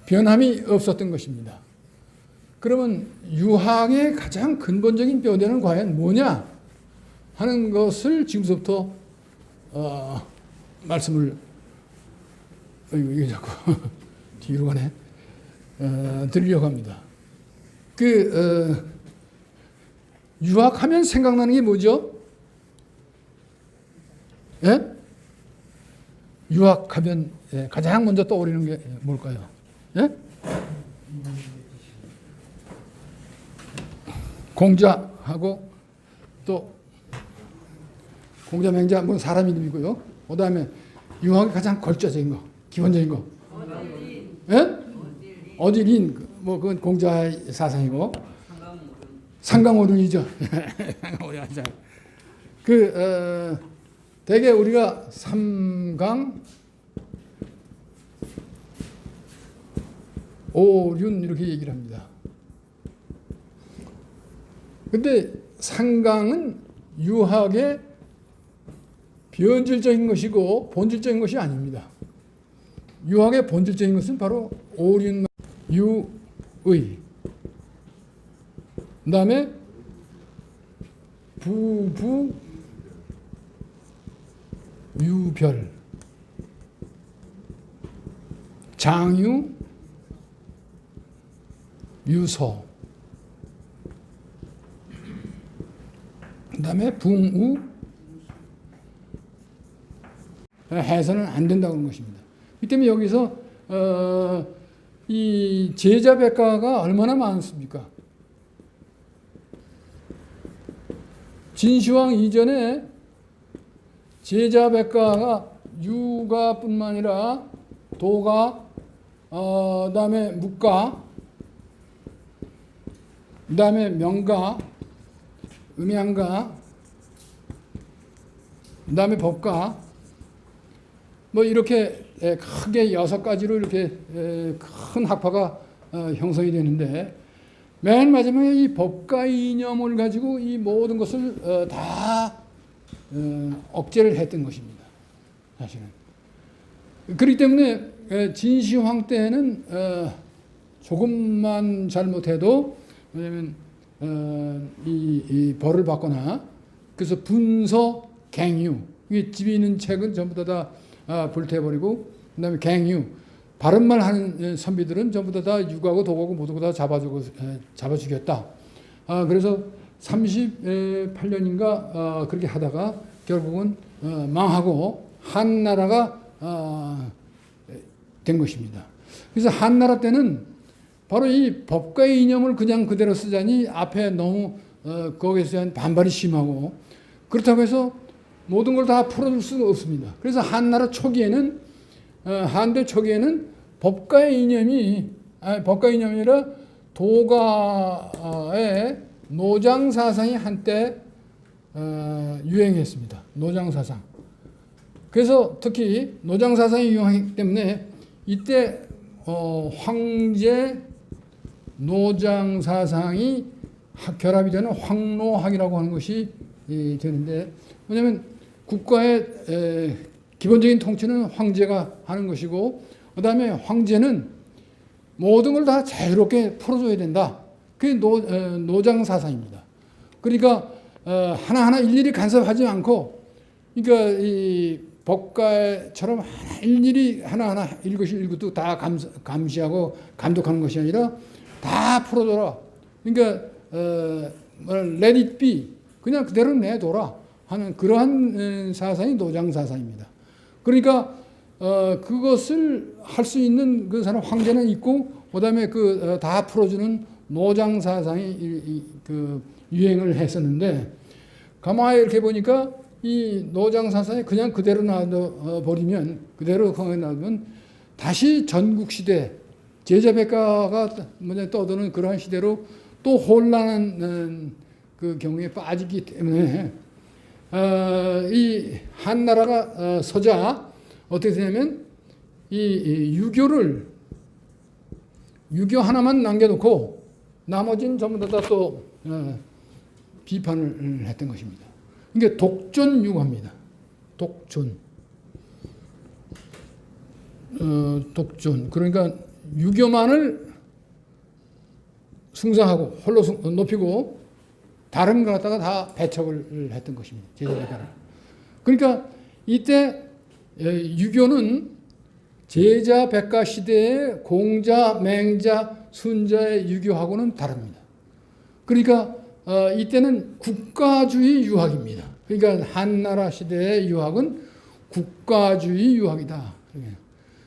변함이 없었던 것입니다. 그러면 유학의 가장 근본적인 뼈대는 과연 뭐냐 하는 것을 지금부터 말씀을 이게 자꾸 뒤로 가네 드리려고 합니다. 유학하면 생각나는 게 뭐죠? 예? 유학하면 가장 먼저 떠오르는 게 뭘까요? 예? 공자하고 또 공자 맹자 뭐 사람 이름이고요. 그다음에 유학의 가장 걸자적인 거, 기본적인 거. 예? 어딜인 뭐 그건 공자의 사상이고 상강오륜이죠. 대개 우리가 삼강 오륜 이렇게 얘기를 합니다. 근데 상강은 유학의 변질적인 것이고 본질적인 것이 아닙니다. 유학의 본질적인 것은 바로 오륜, 유의, 그 다음에 부부, 유별, 장유, 유서, 그 다음에 붕우, 해서는 안 된다고 하는 것입니다. 이 때문에 여기서 이 제자백가가 얼마나 많습니까? 진시황 이전에 제자백가가 유가뿐만 아니라 도가, 그다음에 묵가, 그다음에 명가, 음양가, 그다음에 법가, 뭐 이렇게 크게 6가지로 이렇게 큰 학파가 형성이 되는데 맨 마지막에 이 법가 이념을 가지고 이 모든 것을 다 억제를 했던 것입니다. 사실은. 그렇기 때문에 진시황 때는 조금만 잘못해도 왜냐하면 이 벌을 받거나 그래서 분서 갱유 이 집에 있는 책은 전부 다 불태워버리고 그다음에 갱유 바른말 하는 선비들은 전부 다 유가고 도가고 모두 다 잡아 죽였다. 그래서 38년인가 그렇게 하다가 결국은 망하고 한나라가 된 것입니다. 그래서 한나라 때는 바로 이 법가의 이념을 그냥 그대로 쓰자니 앞에 너무 거기에 대한 반발이 심하고 그렇다고 해서 모든 걸 다 풀어줄 수는 없습니다. 그래서 한나라 초기에는 한대 초기에는 법가의 이념이 법가의 이념이 아니라 도가의 노장 사상이 한때 유행했습니다. 노장 사상. 그래서 특히 노장 사상이 유행하기 때문에 이때 황제 노장 사상이 결합이 되는 황노학이라고 하는 것이 되는데 왜냐하면 국가의 기본적인 통치는 황제가 하는 것이고 그 다음에 황제는 모든 걸 다 자유롭게 풀어줘야 된다. 그게 노장 사상입니다. 그러니까 하나하나 일일이 간섭하지 않고 그러니까 이 법가처럼 일일이 하나하나 일것이 일것도 다 감시하고 감독하는 것이 아니라 다 풀어줘라. 그러니까 let it be 그냥 그대로 내둬라 하는 그러한 사상이 노장 사상입니다. 그러니까 그것을 할 수 있는 그 사람 황제는 있고, 그다음에 다 풀어주는 노장 사상이 그 유행을 했었는데, 가만히 이렇게 보니까 이 노장 사상이 그냥 그대로 놔둬 버리면, 그대로 놔두면 다시 전국 시대 제자백가가 먼저 떠드는 그러한 시대로 또 혼란한 그 경우에 빠지기 때문에 이 한나라가 서자 어떻게 되냐면 이 유교 하나만 남겨놓고 나머지는 전부 다 또 비판을 했던 것입니다. 이게 독존유가입니다. 독존. 그러니까 유교만을 숭상하고 홀로 높이고 다른 거 갖다가 다 배척을 했던 것입니다. 제자백가를. 그러니까 이때 유교는 제자백가 시대의 공자, 맹자, 순자의 유교하고는 다릅니다. 그러니까 이때는 국가주의 유학입니다. 그러니까 한나라 시대의 유학은 국가주의 유학이다.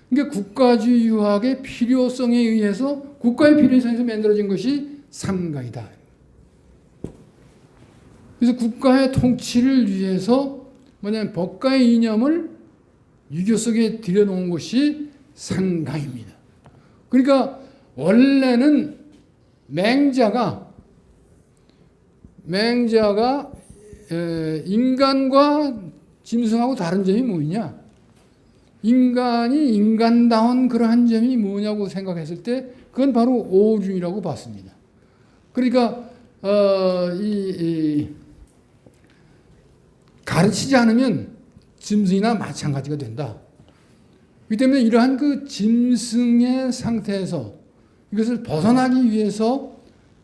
그러니까 국가주의 유학의 필요성에 의해서 국가의 필요성에서 만들어진 것이 삼가이다. 그래서 국가의 통치를 위해서 뭐냐면 법가의 이념을 유교 속에 들여놓은 것이 상가입니다. 그러니까 원래는 맹자가 인간과 짐승하고 다른 점이 뭐냐? 인간이 인간다운 그러한 점이 뭐냐고 생각했을 때 그건 바로 오륜이라고 봤습니다. 그러니까 가르치지 않으면 짐승이나 마찬가지가 된다. 그렇기 때문에 이러한 그 짐승의 상태에서 이것을 벗어나기 위해서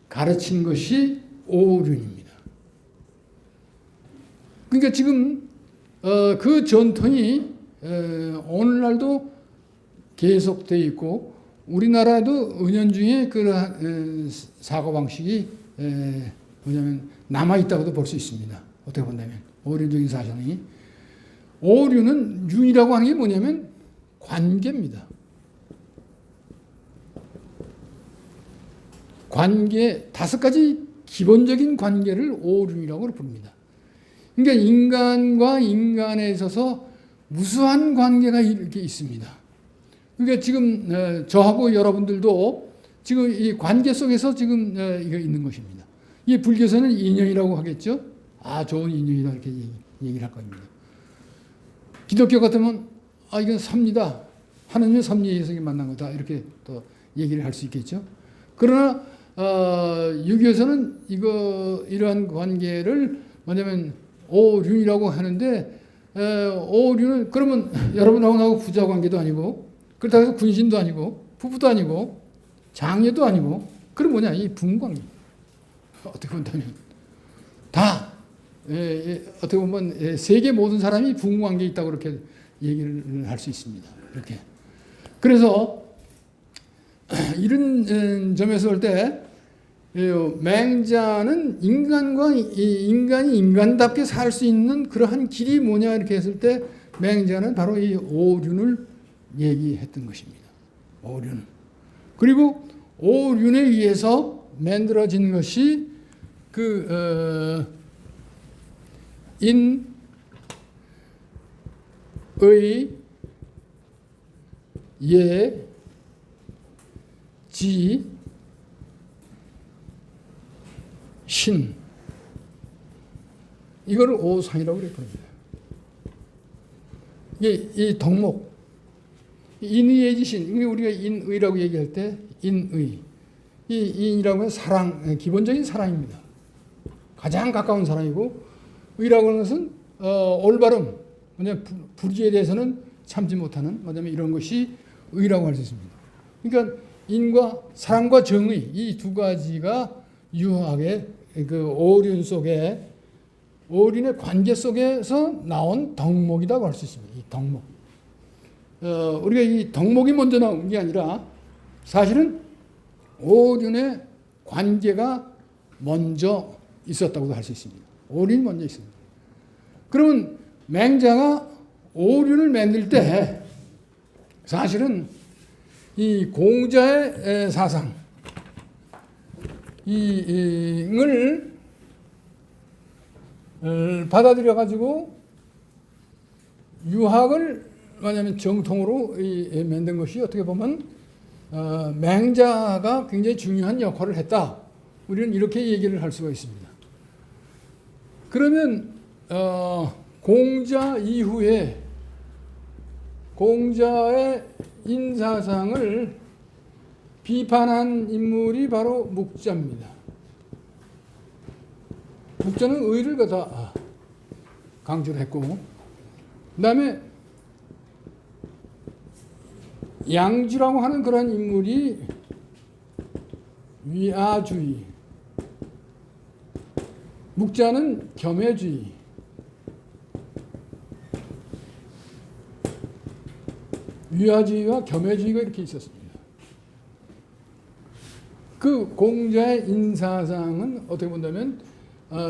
가르친 것이 오륜입니다. 그러니까 지금 그 전통이 오늘날도 계속되어 있고 우리나라도 은연중에 그러한 사고방식이 뭐냐면 남아있다고도 볼 수 있습니다. 어떻게 본다면 오륜적인 사상이 오륜은 윤이라고 하는 게 뭐냐면 관계입니다. 관계 5가지 기본적인 관계를 오륜이라고 부릅니다. 그러니까 인간과 인간에 있어서 무수한 관계가 이렇게 있습니다. 그러니까 지금 저하고 여러분들도 지금 이 관계 속에서 지금 이거 있는 것입니다. 이 불교에서는 인연이라고 하겠죠. 좋은 인연이다 이렇게 얘기를 할 겁니다. 기독교 같으면 이건 섭리다. 하느님의 섭리에 의해서 만난 거다. 이렇게 또 얘기를 할 수 있겠죠. 그러나 유교에서는 이러한 관계를 뭐냐면 오륜이라고 하는데 오륜은 그러면 여러분하고 부자 관계도 아니고 그렇다고 해서 군신도 아니고 부부도 아니고 장녀도 아니고 그럼 뭐냐 이 부부관계 어떻게 본다면 다 어떻게 보면 세계 모든 사람이 부부관계에 있다고 그렇게 얘기를 할 수 있습니다. 이렇게 그래서 이런 점에서 볼 때 맹자는 인간이 인간답게 살 수 있는 그러한 길이 뭐냐 이렇게 했을 때 맹자는 바로 이 오륜을 얘기했던 것입니다. 오륜. 그리고 오륜에 의해서 만들어진 것이 인, 의, 예, 지, 신. 이거를 오상이라고 그럽니다. 이게 이 덕목. 인의예지신. 우리가 인의라고 얘기할 때 인의. 이 인이라고 하면 사랑, 기본적인 사랑입니다. 가장 가까운 사랑이고 의라고 하는 것은 올바름, 뭐냐면 불의에 대해서는 참지 못하는 뭐냐면 이런 것이 의라고 할 수 있습니다. 그러니까 인과 사랑과 정의 이 2가지가 유학의 그 오륜 속에 오륜의 관계 속에서 나온 덕목이라고 할 수 있습니다. 이 덕목. 우리가 이 덕목이 먼저 나온 게 아니라 사실은 오륜의 관계가 먼저 있었다고도 할 수 있습니다. 오륜이 먼저 있습니다. 그러면 맹자가 오륜을 만들 때 사실은 이 공자의 사상 이을 받아들여 가지고 유학을 뭐냐면 정통으로 만든 것이 어떻게 보면 맹자가 굉장히 중요한 역할을 했다. 우리는 이렇게 얘기를 할 수가 있습니다. 그러면 공자 이후에 공자의 인사상을 비판한 인물이 바로 묵자입니다. 묵자는 의를 갖다 강조를 했고, 그 다음에 양주라고 하는 그런 인물이 위아주의, 묵자는 겸해주의, 위아주의와 겸해주의가 이렇게 있었습니다. 그 공자의 인사상은 어떻게 본다면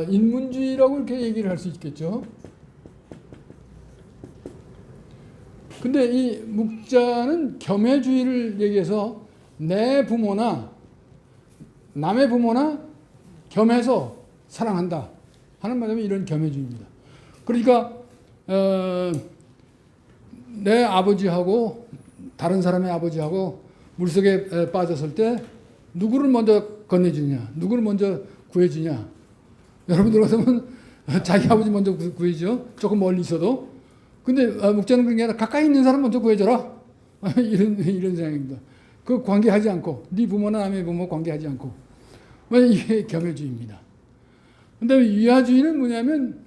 인문주의라고 이렇게 얘기를 할 수 있겠죠. 근데 이 묵자는 겸해주의를 얘기해서 내 부모나 남의 부모나 겸해서 사랑한다 하는 말이면 이런 겸해주의입니다. 그러니까 내 아버지하고 다른 사람의 아버지하고 물속에 빠졌을 때 누구를 먼저 건네주냐, 누구를 먼저 구해주냐. 여러분들 같으면 자기 아버지 먼저 구해죠. 조금 멀리 있어도. 근데 묵자는 그런 게 아니라 가까이 있는 사람 먼저 구해줘라. 이런 생각입니다. 그 관계하지 않고, 네 부모나 남의 부모 관계하지 않고. 이게 겸해주의입니다. 근데 위아주의는 뭐냐면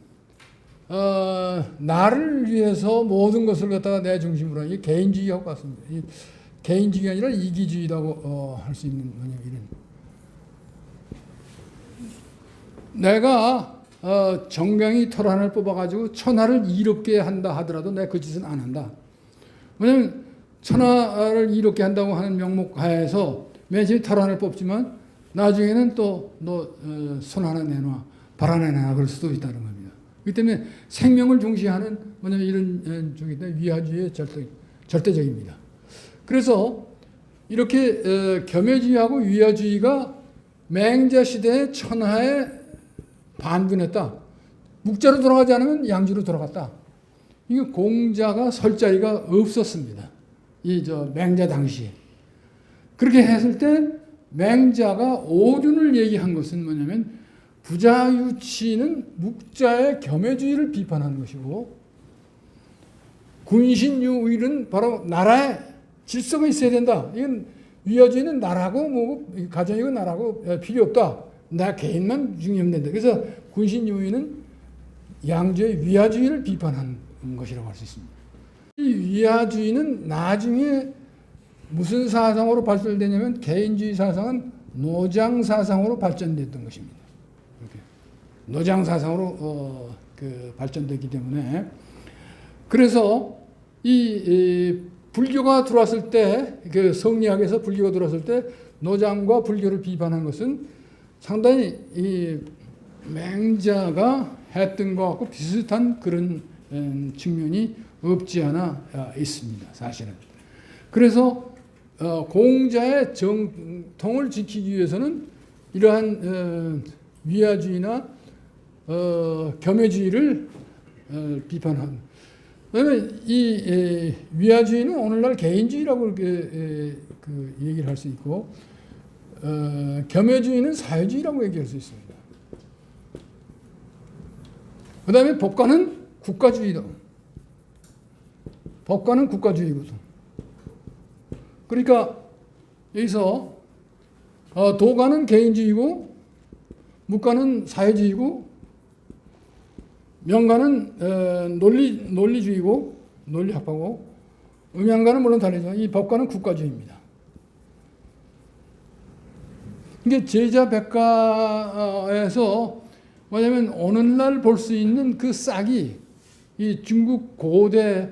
나를 위해서 모든 것을 갖다가 내 중심으로 하는 게 개인주의하고 같습니다. 개인주의가 아니라 이기주의라고 할 수 있는 뭐냐면 이런. 내가 정강이 털 하나를 뽑아가지고 천하를 이롭게 한다 하더라도 내가 그 짓은 안 한다. 왜냐하면 천하를 이롭게 한다고 하는 명목 하에서 맨 처음에 털 하나를 뽑지만 나중에는 또 너 손 하나 내놔, 발 하나 내놔 그럴 수도 있다는 겁니다. 그렇기 때문에 생명을 중시하는 뭐냐면 이런 쪽이 위아주의의 절대적입니다. 그래서 이렇게 겸해주의하고 위아주의가 맹자 시대의 천하에 반분했다. 묵자로 돌아가지 않으면 양주로 돌아갔다. 이게 공자가 설 자리가 없었습니다. 맹자 당시에. 그렇게 했을 때 맹자가 오륜을 얘기한 것은 뭐냐면 부자유치는 묵자의 겸해주의를 비판하는 것이고 군신유의는 바로 나라의 질서가 있어야 된다. 이건 위아주의는 나라고 뭐 가정이고 나라고 필요 없다. 나 개인만 중요하면 된다. 그래서 군신유의는 양주의 위아주의를 비판한 것이라고 할 수 있습니다. 이 위아주의는 나중에 무슨 사상으로 발전되냐면 개인주의 사상은 노장 사상으로 발전됐던 것입니다. 이렇게. 노장 사상으로 발전됐기 때문에 그래서 이 불교가 들어왔을 때 그 성리학에서 불교가 들어왔을 때 노장과 불교를 비판한 것은 상당히 이 맹자가 했던 것과 같고 비슷한 그런 측면이 없지 않아 있습니다. 사실은. 그래서 공자의 정통을 지키기 위해서는 이러한 위아주의나 겸해주의를 비판합니다. 왜냐하면 이 위아주의는 오늘날 개인주의라고 얘기를 할 수 있고 겸해주의는 사회주의라고 얘기할 수 있습니다. 그 다음에 법가는 국가주의다. 법가는 국가주의거든. 그러니까 여기서 도가는 개인주의고 묵가는 사회주의고 명가는 논리주의고 논리학파고 음양가는 물론 다르죠. 이 법가는 국가주의입니다. 이게 제자백가에서 뭐냐면 오늘날 볼 수 있는 그 싹이 이 중국 고대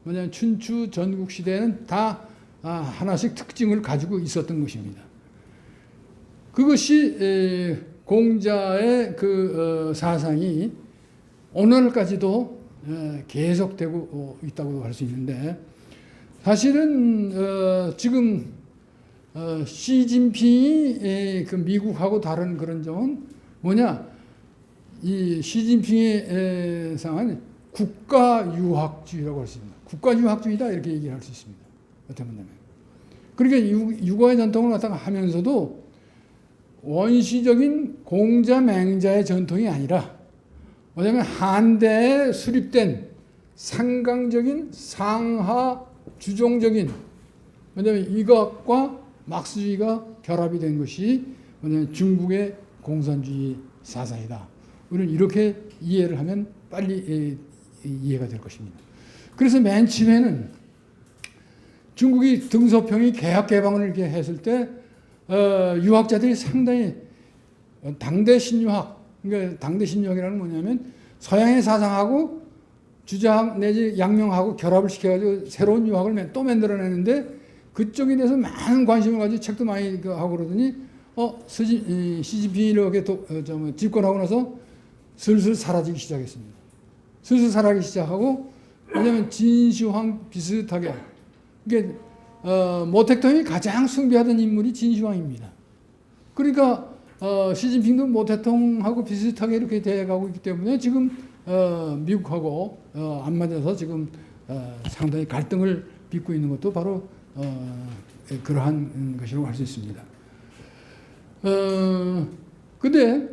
뭐냐면 춘추 전국 시대에는 다 하나씩 특징을 가지고 있었던 것입니다. 그것이 공자의 그 사상이 오늘까지도 계속되고 있다고 할 수 있는데 사실은 지금 시진핑이 그 미국하고 다른 그런 점은 뭐냐? 이 시진핑의 상은 국가 유학주의라고 할 수 있습니다. 국가 유학주의다 이렇게 얘기를 할 수 있습니다. 어떻게 보면. 그러니까 육아의 전통을 갖다가 하면서도 원시적인 공자 맹자의 전통이 아니라 뭐냐면 한대에 수립된 상강적인 상하 주종적인 뭐냐면 이것과 막스주의가 결합이 된 것이 뭐냐면 중국의 공산주의 사상이다. 우리는 이렇게 이해를 하면 빨리 이해가 될 것입니다. 그래서 맨 처음에는 중국이 등소평이 개혁 개방을 이렇게 했을 때 유학자들이 상당히 당대 신유학, 그러니까 당대 신유학이라는 뭐냐면 서양의 사상하고 주자학 내지 양명하고 결합을 시켜가지고 새로운 유학을 또 만들어내는데 그쪽에 대해서 많은 관심을 가지고 책도 많이 하고 그러더니 시진핑이 이렇게 집권하고 나서 슬슬 사라지기 시작했습니다. 슬슬 사라지기 시작하고 왜냐하면 진시황 비슷하게 이게 모택동이 가장 숭배하던 인물이 진시황입니다. 그러니까 시진핑도 모택동하고 비슷하게 이렇게 돼가고 있기 때문에 지금 미국하고 안 맞아서 지금 상당히 갈등을 빚고 있는 것도 바로 그러한 것이라고 할 수 있습니다. 근데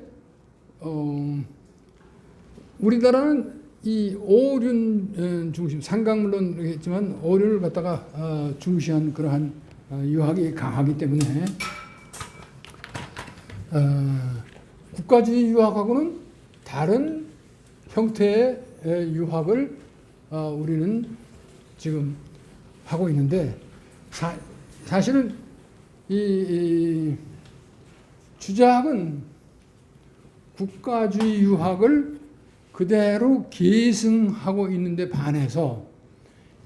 우리나라는 이 오륜 중심, 상강 물론 있지만 오륜을 갖다가 중시한 그러한 유학이 강하기 때문에 국가주의 유학하고는 다른 형태의 유학을 우리는 지금 하고 있는데 사실은 이 주자학은 국가주의 유학을 그대로 계승하고 있는데 반해서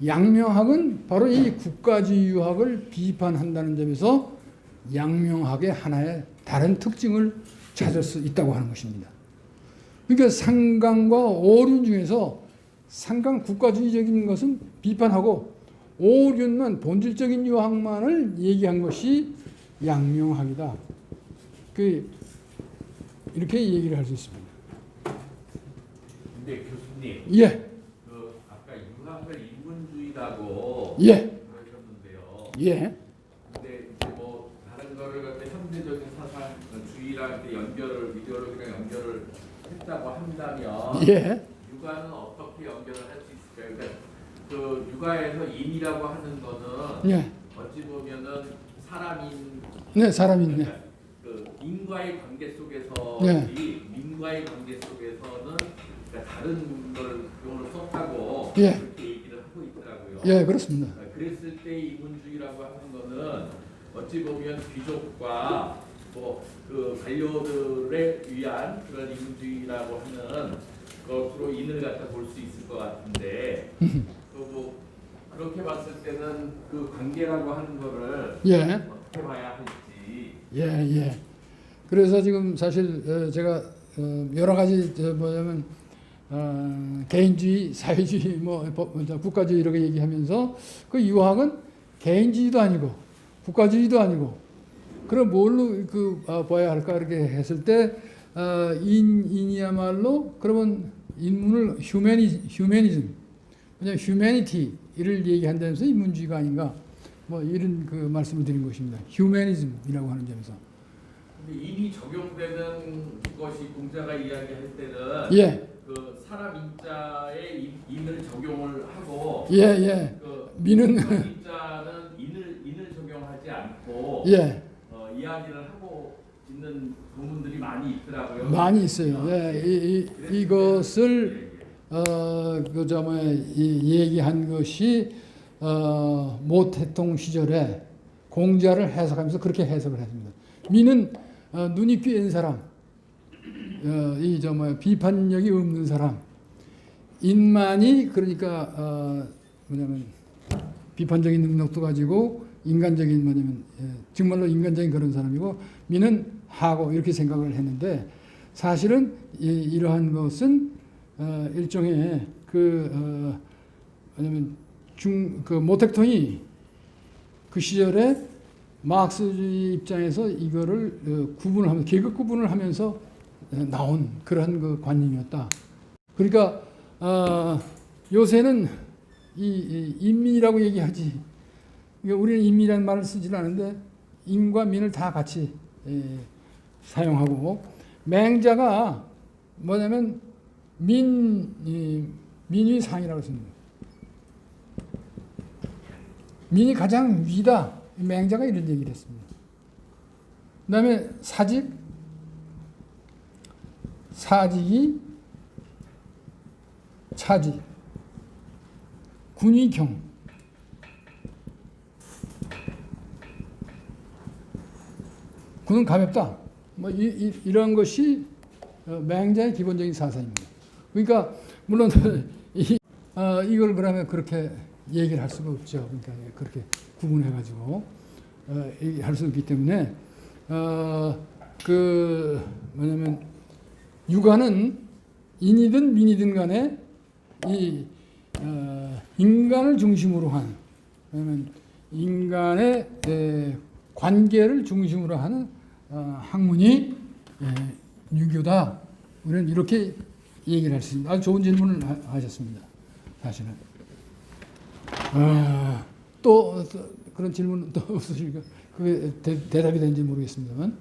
양명학은 바로 이 국가주의 유학을 비판한다는 점에서 양명학의 하나의 다른 특징을 찾을 수 있다고 하는 것입니다. 그러니까 상강과 오륜 중에서 상강 국가주의적인 것은 비판하고 오륜만 본질적인 유학만을 얘기한 것이 양명학이다. 이렇게 얘기를 할 수 있습니다. 근데 교수님, 예. 그 아까 유학을 인문주의라고 예. 그러셨는데요. 예. 근데 이제 뭐 다른 거를 갖다 현대적인 사상주의랑 이데올로기랑 연결을 했다고 한다면 예. 유가는 어떻게 연결을 할 수 있을까요? 그러니까 그 유가에서 인이라고 하는 거는 예. 어찌 보면은 사람인 네, 사람이네. 그러니까 그 인과의 관계 속에서 네. 민과의 관계 속에서는 그러니까 다른 걸 용어를 썼다고 예. 그렇게 얘기를 하고 있더라고요. 예, 그렇습니다. 그랬을 때 이문주의라고 하는 거는 어찌 보면 귀족과 뭐 그 관료들에 위한 그런 이문주의라고 하는 것으로 인을 갖다 볼 수 있을 것 같은데 뭐 그렇게 봤을 때는 그 관계라고 하는 거를 예. 어떻게 봐야 할지. 예, 예. 그래서 지금 사실 제가 여러 가지 뭐냐면 개인주의, 사회주의, 국가주의 이렇게 얘기하면서 그 유학은 개인주의도 아니고 국가주의도 아니고 그럼 뭘로 봐야 할까 이렇게 했을 때 인이야말로 그러면 인문을 휴머니즘, 그냥 휴머니티를 얘기한다면서 인문주의가 아닌가 뭐 이런 그 말씀을 드린 것입니다. 휴머니즘이라고 하는 점에서. 근데 인이 적용되는 것이 공자가 이야기할 때는 예. 그 사람 인자에 인을 적용을 하고 예, 예. 그 민은 인자는 인을 적용하지 않고 예. 이야기를 하고 있는 부분들이 많이 있더라고요. 많이 있어요. 예. 이것을 얘기한 것이 모태통 시절에 공자를 해석하면서 그렇게 해석을 했습니다. 민은 눈이 꿰인 사람, 비판력이 없는 사람, 인만이 그러니까 뭐냐면 비판적인 능력도 가지고 인간적인 뭐냐면 정말로 인간적인 그런 사람이고 민은 하고 이렇게 생각을 했는데 사실은 이러한 것은 일종의 뭐냐면 그 모택동이 그 시절에 마르크스주의 입장에서 이거를 구분하면서 계급 구분을 하면서 나온 그러한 그 관념이었다. 그러니까 요새는 이 인민이라고 얘기하지. 그러니까 우리는 인민이라는 말을 쓰지는 않는데 인과 민을 다 같이 사용하고 맹자가 뭐냐면 민위 상이라고 씁니다. 민이 가장 위다. 맹자가 이런 얘기를 했습니다. 그 다음에 사직이 차직, 군위경, 군은 가볍다. 뭐 이런 것이 맹자의 기본적인 사상입니다. 그러니까 물론 이걸 그러면 그렇게 얘기를 할 수가 없죠. 그러니까 그렇게 구분해가지고 얘기할 수 없기 때문에 그 뭐냐면 육아는 인이든 민이든 간에 이 인간을 중심으로 한 그러면 인간의 관계를 중심으로 하는 학문이 유교다. 우리는 이렇게 얘기를 할 수 있습니다. 아주 좋은 질문을 하셨습니다. 사실은. 또 그런 질문 또 없으십니까? 그게 대답이 되는지 모르겠습니다만,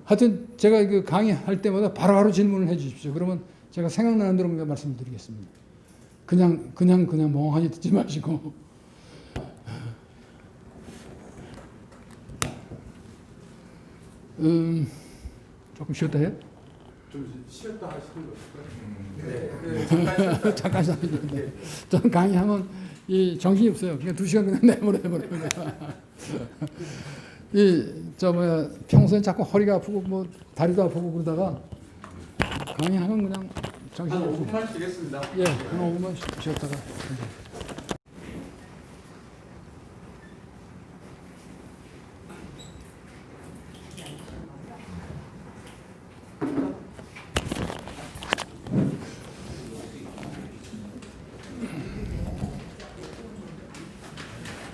하여튼 제가 그 강의할 때마다 바로바로 질문을 해주십시오. 그러면 제가 생각나는 대로 말씀드리겠습니다. 그냥 멍하니 듣지 마시고. 조금 쉬었다 해요? 좀 쉬었다 하시는 거 네. 잠깐 쉬었다. 저는 강의하면 이 정신이 없어요. 그냥 2시간 그냥 내버려요. 평소엔 자꾸 허리가 아프고 뭐 다리도 아프고 그러다가 강의하면 그냥 정신이 없어요. 5분만 쉬겠습니다. 예, 한 5분만 쉬었다가.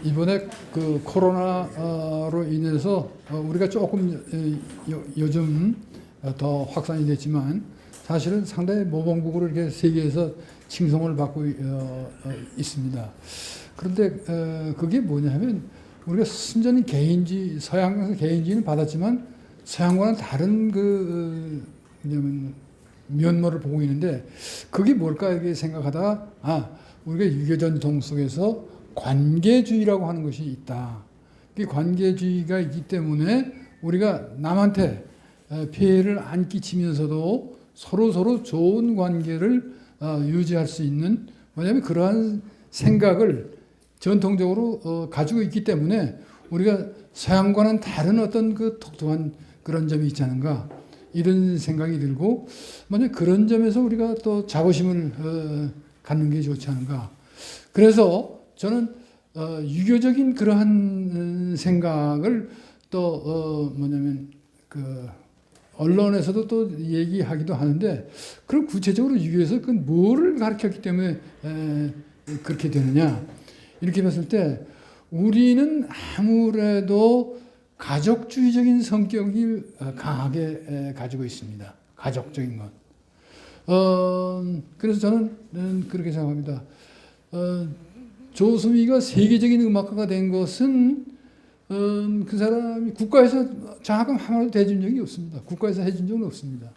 이번에 그 코로나로 인해서 우리가 조금 요즘 더 확산이 됐지만 사실은 상당히 모범국으로 이렇게 세계에서 칭송을 받고 있습니다. 그런데 그게 뭐냐면 우리가 순전히 개인주의, 서양에서 개인주의는 받았지만 서양과는 다른 그 면모를 보고 있는데 그게 뭘까 이렇게 생각하다가 우리가 유교 전통 속에서 관계주의라고 하는 것이 있다. 그 관계주의가 있기 때문에 우리가 남한테 피해를 안 끼치면서도 서로 좋은 관계를 유지할 수 있는 뭐냐면 그러한 생각을 전통적으로 가지고 있기 때문에 우리가 서양과는 다른 어떤 그 독특한 그런 점이 있지 않은가 이런 생각이 들고 만약 그런 점에서 우리가 또 자부심을 갖는 게 좋지 않은가. 그래서 저는 유교적인 그러한 생각을 또 뭐냐면 그 언론에서도 또 얘기하기도 하는데 그럼 구체적으로 유교에서 그 뭐를 가르쳤기 때문에 그렇게 되느냐 이렇게 봤을 때 우리는 아무래도 가족주의적인 성격을 강하게 가지고 있습니다. 가족적인 것. 그래서 저는 그렇게 생각합니다. 조수미가 세계적인 음악가가 된 것은 그 사람이 국가에서 장학금 하나도 대준 적이 없습니다. 국가에서 해준 적은 없습니다.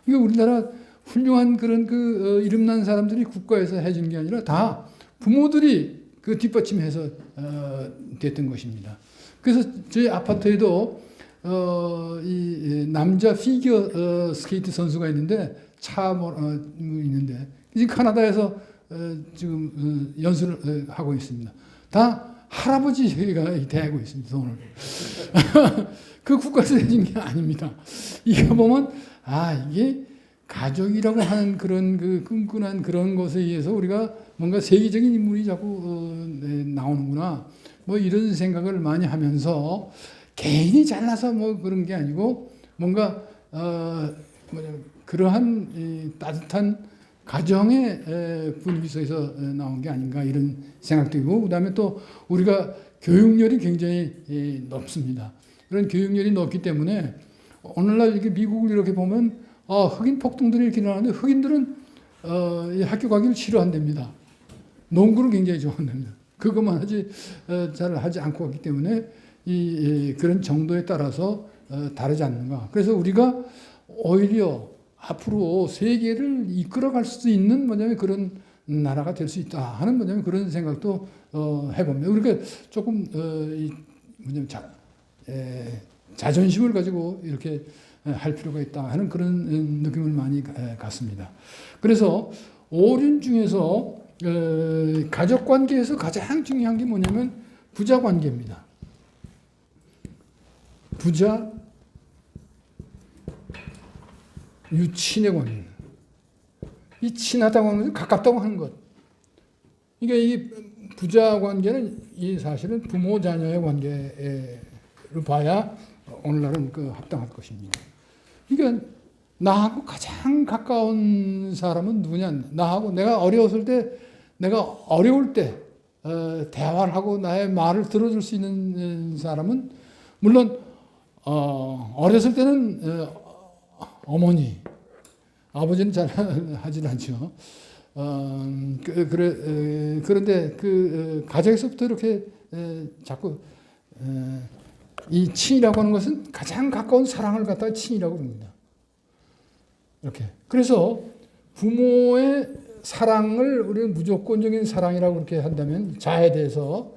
그러니까 우리나라 훌륭한 그런 그 이름난 사람들이 국가에서 해준 게 아니라 다 부모들이 그 뒷받침해서 됐던 것입니다. 그래서 저희 아파트에도 이 남자 피겨 스케이트 선수가 있는데 있는데 지금 카나다에서 지금 연수를 하고 있습니다. 다 할아버지가 대고 있습니다. 돈을. 그 국가에서 해준 게 아닙니다. 이거 보면 이게 가족이라고 하는 그런 그 끈끈한 그런 것에 의해서 우리가 뭔가 세계적인 인물이 자꾸 나오는구나. 뭐 이런 생각을 많이 하면서 개인이 잘나서 뭐 그런 게 아니고 뭔가 그러한 따뜻한 가정의 분위기 속에서 나온 게 아닌가 이런 생각도 들고, 그다음에 또 우리가 교육열이 굉장히 높습니다. 그런 교육열이 높기 때문에 오늘날 이렇게 미국을 이렇게 보면 흑인 폭동들이 이렇게 일어나는데 흑인들은 이 학교 가기를 싫어한답니다. 농구를 굉장히 좋아한답니다. 그것만 하지 잘 하지 않고 갔기 때문에 그런 정도에 따라서 다르지 않는가. 그래서 우리가 오히려 앞으로 세계를 이끌어갈 수 있는 뭐냐면 그런 나라가 될 수 있다 하는 뭐냐면 그런 생각도 해봅니다. 우리가 조금 뭐냐면 자존심을 가지고 이렇게 할 필요가 있다 하는 그런 느낌을 많이 갖습니다. 그래서 오륜 중에서 가족 관계에서 가장 중요한 게 뭐냐면 부자 관계입니다. 부자 유친의 관계. 이 친하다고 하는 것은 가깝다고 하는 것. 그러니까 이 부자 관계는 이 사실은 부모 자녀의 관계로 봐야 오늘날은 합당할 것입니다. 그러니까 나하고 가장 가까운 사람은 누구냐? 나하고 내가 어려웠을 때, 내가 어려울 때 대화를 하고 나의 말을 들어줄 수 있는 사람은 물론 어렸을 때는 어머니, 아버지는 잘 하진 않죠. 그런데 가정에서부터 이렇게 자꾸 이 친이라고 하는 것은 가장 가까운 사랑을 갖다가 친이라고 합니다. 이렇게. 그래서 부모의 사랑을 우리는 무조건적인 사랑이라고 그렇게 한다면 자에 대해서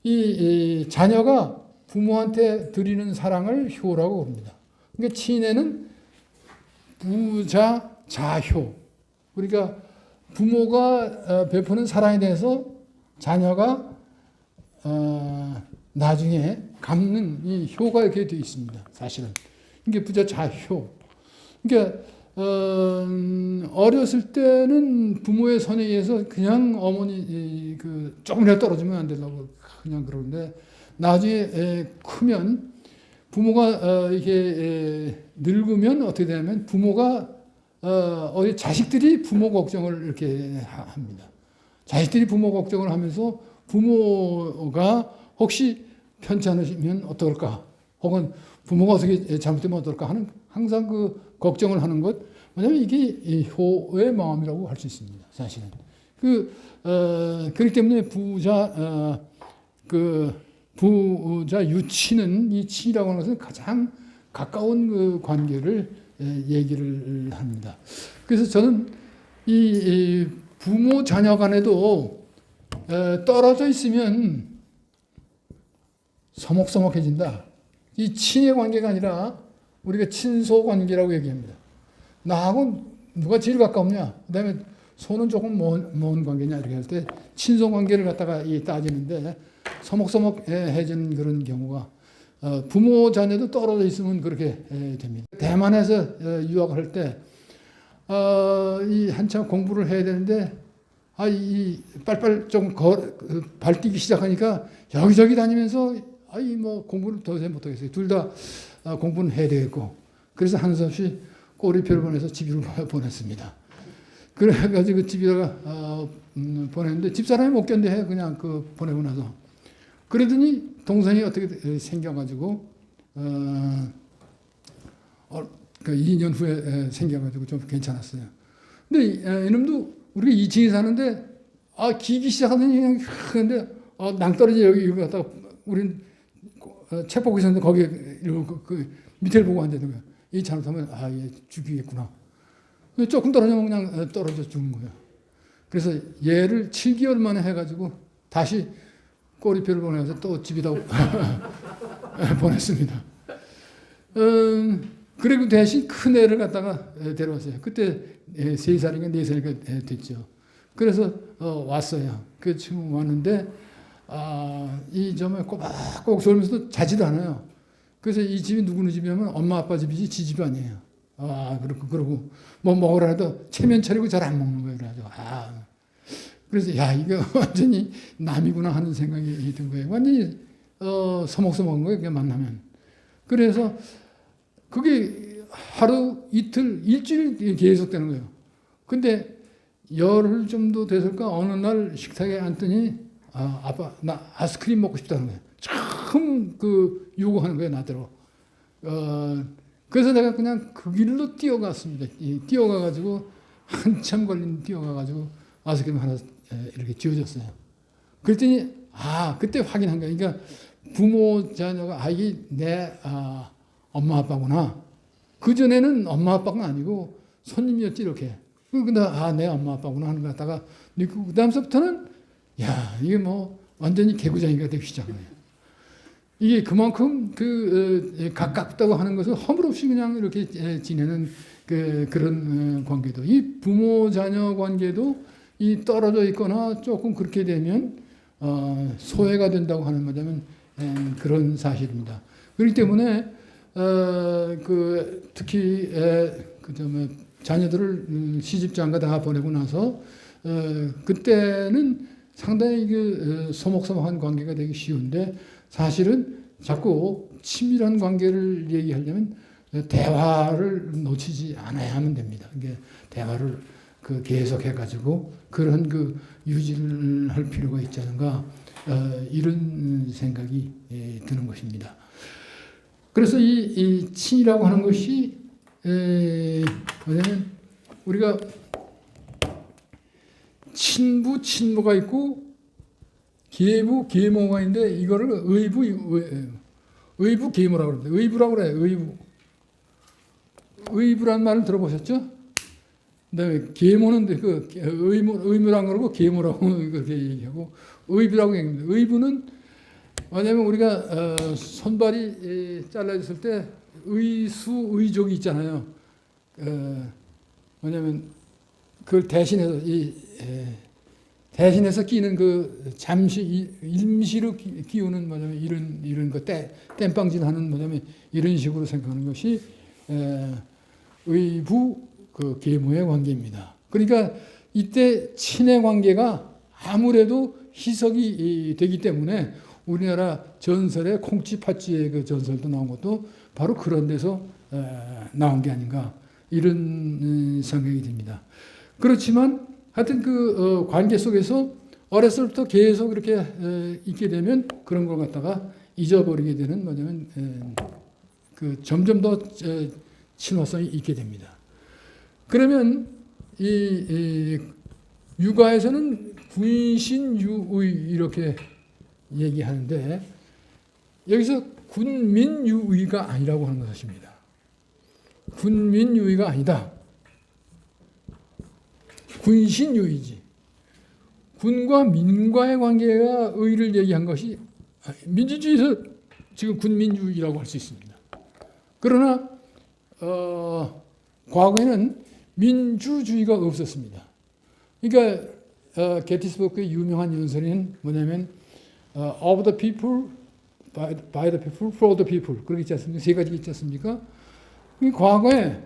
이 자녀가 부모한테 드리는 사랑을 효라고 합니다. 그러니까 친애는 부자 자효. 그러니까 부모가 베푸는 사랑에 대해서 자녀가 나중에 갚는 이 효가 이렇게 되어 있습니다. 사실은 이게 부자 자효. 그러니까 어렸을 때는 부모의 선에 의해서 그냥 어머니 조금이라도 떨어지면 안 된다고 그냥 그러는데 나중에 크면 부모가 이렇게 늙으면 어떻게 되냐면 부모가 자식들이 부모 걱정을 이렇게 합니다. 자식들이 부모 걱정을 하면서 부모가 혹시 편찮으시면 어떨까? 혹은 부모가 어떻게 잘못되면 어떨까 하는 항상 걱정을 하는 것. 왜냐하면 이게 효의 마음이라고 할 수 있습니다. 사실은 그렇기 때문에 부자 유치는 이 친이라고 하는 것은 가장 가까운 관계를 얘기를 합니다. 그래서 저는 이 부모 자녀 간에도 떨어져 있으면 서먹서먹해진다. 이 친의 관계가 아니라 우리가 친소 관계라고 얘기합니다. 나하고 누가 제일 가까우냐? 그다음에 소는 조금 먼 관계냐? 이렇게 할 때 친소 관계를 갖다가 따지는데 서먹서먹해지는 그런 경우가 부모 자녀도 떨어져 있으면 그렇게 됩니다. 대만에서 유학할 때 이 한참 공부를 해야 되는데 이 빨빨 좀 발 뛰기 시작하니까 여기저기 다니면서 뭐 공부를 도저히 못하겠어요. 둘 다 공부는 해야 되겠고 그래서 하는 수 없이 꼬리표를 보내서 집으로 보냈습니다. 그래가지고 집에다가 보냈는데 집사람이 못 견뎌해 그냥 보내고 나서 그러더니 동생이 어떻게 생겨가지고 2년 후에 생겨가지고 좀 괜찮았어요. 근데 이놈도 우리가 2층에 사는데 기기 시작하더니 그냥 근데 낭떠러지 여기 갔다가 우린 책 보고 있었는데 거기에 밑에를 보고 앉아있는 거야. 이 잘못하면 얘 죽이겠구나. 조금 떨어지면 그냥 떨어져 죽는 거야. 그래서 얘를 7개월 만에 해가지고 다시 꼬리표를 보내서 또 집에다 보냈습니다. 그리고 대신 큰 애를 갖다가 데려왔어요. 그때 3살인가 4살인가 됐죠. 그래서 왔어요. 그 친구 왔는데 이 점에 꼬박꼬박 졸면서도 자지도 않아요. 그래서 이 집이 누구네 집이냐면 엄마 아빠 집이지 지 집이 아니에요. 그러고 뭐 먹으라 해도 체면 차리고 잘 안 먹는 거예요. 그래가지고 그래서 이거 완전히 남이구나 하는 생각이 든 거예요. 완전히 서먹서먹한 거예요. 그게 만나면. 그래서 그게 하루 이틀 일주일 계속되는 거예요. 근데 열흘 정도 됐을까 어느 날 식탁에 앉더니 아빠 나 아이스크림 먹고 싶다는 거예요. 처음 그 요구하는 거예요 나더러. 그래서 내가 그냥 그 길로 뛰어갔습니다. 뛰어가가지고 한참 걸린 뛰어가가지고 아이스크림 하나 이렇게 지어줬어요. 그랬더니 그때 확인한 거예요. 그러니까 부모 자녀가 이게 내 엄마 아빠구나. 그 전에는 엄마 아빠가 아니고 손님이었지 이렇게. 근데 내 엄마 아빠구나 하는 거 갖다가 그 다음서부터는 이게 뭐 완전히 개구장이가 되기 시작해요. 이게 그만큼 가깝다고 하는 것은 허물없이 그냥 이렇게 지내는 그런 관계도 이 부모 자녀 관계도 이 떨어져 있거나 조금 그렇게 되면 소외가 된다고 하는 거냐면 그런 사실입니다. 그렇기 때문에 특히 자녀들을 시집장가 다 보내고 나서 그때는 상당히 소목소목한 관계가 되기 쉬운데 사실은 자꾸 친밀한 관계를 얘기하려면 대화를 놓치지 않아야 하면 됩니다. 이게 대화를 계속해 가지고 그런 유지를 할 필요가 있지 않은가 이런 생각이 드는 것입니다. 그래서 이 친이라고 하는 것이 뭐냐면 우리가 친부, 친모가 있고 계부, 계모가 있는데 이거를 의부, 계모라고 그럽니다. 의부라고 그래요. 의부란 말을 들어보셨죠? 그다음에 계모는 의무라고 그러고 계모라고 그렇게 얘기하고 의부라고 얘기합니다. 의부는 왜냐하면 우리가 손발이 잘라졌을 때 의수의족이 있잖아요. 왜냐하면 그걸 대신해서 끼는 잠시 임시로 끼우는 뭐냐면 이런 거 땜빵질하는 뭐냐면 이런 식으로 생각하는 것이 의부 계모의 관계입니다. 그러니까 이때 친의 관계가 아무래도 희석이 되기 때문에 우리나라 전설의 콩쥐팥쥐의 전설도 나온 것도 바로 그런 데서 나온 게 아닌가 이런 생각이 듭니다. 그렇지만 하여튼 관계 속에서 어렸을 때부터 계속 이렇게 있게 되면 그런 걸 갖다가 잊어버리게 되는 뭐냐면 점점 더 친화성이 있게 됩니다. 그러면 이 육아에서는 군신유의 이렇게 얘기하는데 여기서 군민유의가 아니라고 하는 것입니다. 군민유의가 아니다. 군신유의지. 군과 민과의 관계가 의를 얘기한 것이 민주주의에서 지금 군민주의라고 할 수 있습니다. 그러나 과거에는 민주주의가 없었습니다. 그러니까 게티스버그의 유명한 연설은 뭐냐면 of the people, by the people, for the people 그렇게 있지 않습니까? 세 가지 있지 않습니까? 과거에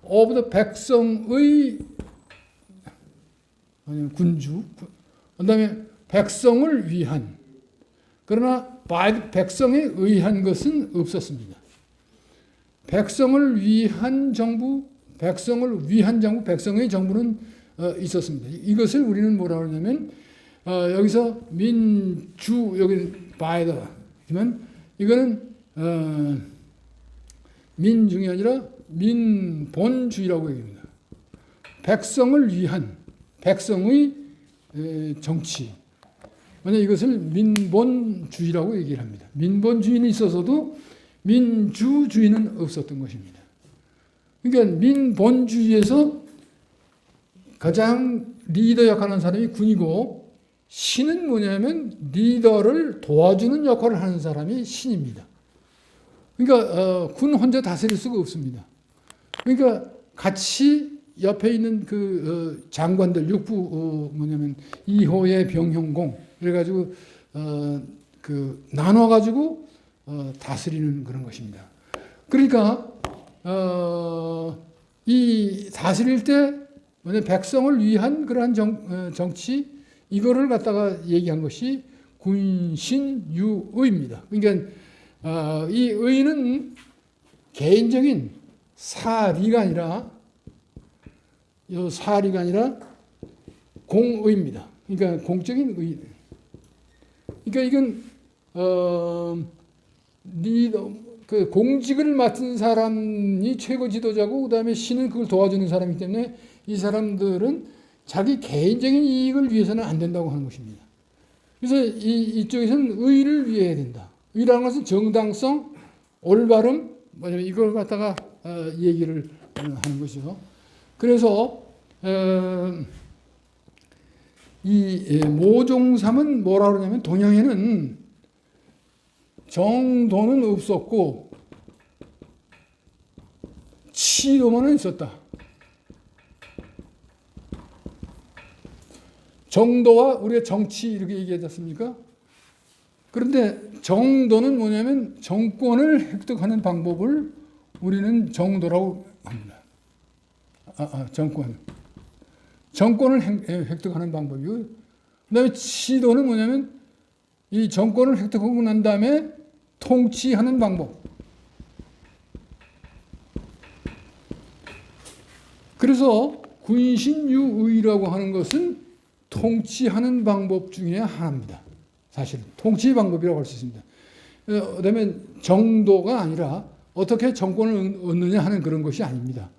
of the 백성의 군주, 그다음에 백성을 위한 그러나 by 백성에 의한 것은 없었습니다. 백성을 위한 정부, 백성의 정부는 있었습니다. 이것을 우리는 뭐라 그러냐면 여기서 민주 여기는 by the지만 이거는 민중이 아니라 민본주의라고 얘기합니다. 백성을 위한 백성의 정치. 만약 이것을 민본주의라고 얘기를 합니다. 민본주의는 있어서도 민주주의는 없었던 것입니다. 그러니까 민본주의에서 가장 리더 역할을 하는 사람이 군이고 신은 뭐냐면 리더를 도와주는 역할을 하는 사람이 신입니다. 그러니까 군 혼자 다스릴 수가 없습니다. 그러니까 같이 옆에 있는 장관들 육부 뭐냐면 2호의 병형공 그래가지고 나눠가지고 다스리는 그런 것입니다. 그러니까 이 다스릴 때 뭐냐 백성을 위한 그러한 정치 이거를 갖다가 얘기한 것이 군신유의입니다. 그러니까 이 의는 개인적인 사리가 아니라 공의입니다. 그러니까 공적인 의. 그러니까 이건 그 공직을 맡은 사람이 최고 지도자고 그다음에 신은 그걸 도와주는 사람이기 때문에 이 사람들은 자기 개인적인 이익을 위해서는 안 된다고 하는 것입니다. 그래서 이쪽에서는 의를 위해야 된다. 의라는 것은 정당성, 올바름, 뭐냐면 이걸 갖다가 얘기를 하는 것이죠. 그래서 이 모종삼은 뭐라 그러냐면 동양에는 정도는 없었고 치도만은 있었다. 정도와 우리가 정치 이렇게 얘기하지 않습니까? 그런데 정도는 뭐냐면 정권을 획득하는 방법을 우리는 정도라고 합니다. 정권을 획득하는 방법이고, 그다음에 치도는 뭐냐면 이 정권을 획득하고 난 다음에 통치하는 방법. 그래서 군신유의라고 하는 것은 통치하는 방법 중에 하나입니다. 사실은 통치 방법이라고 할 수 있습니다. 그다음에 정도가 아니라 어떻게 정권을 얻느냐 하는 그런 것이 아닙니다.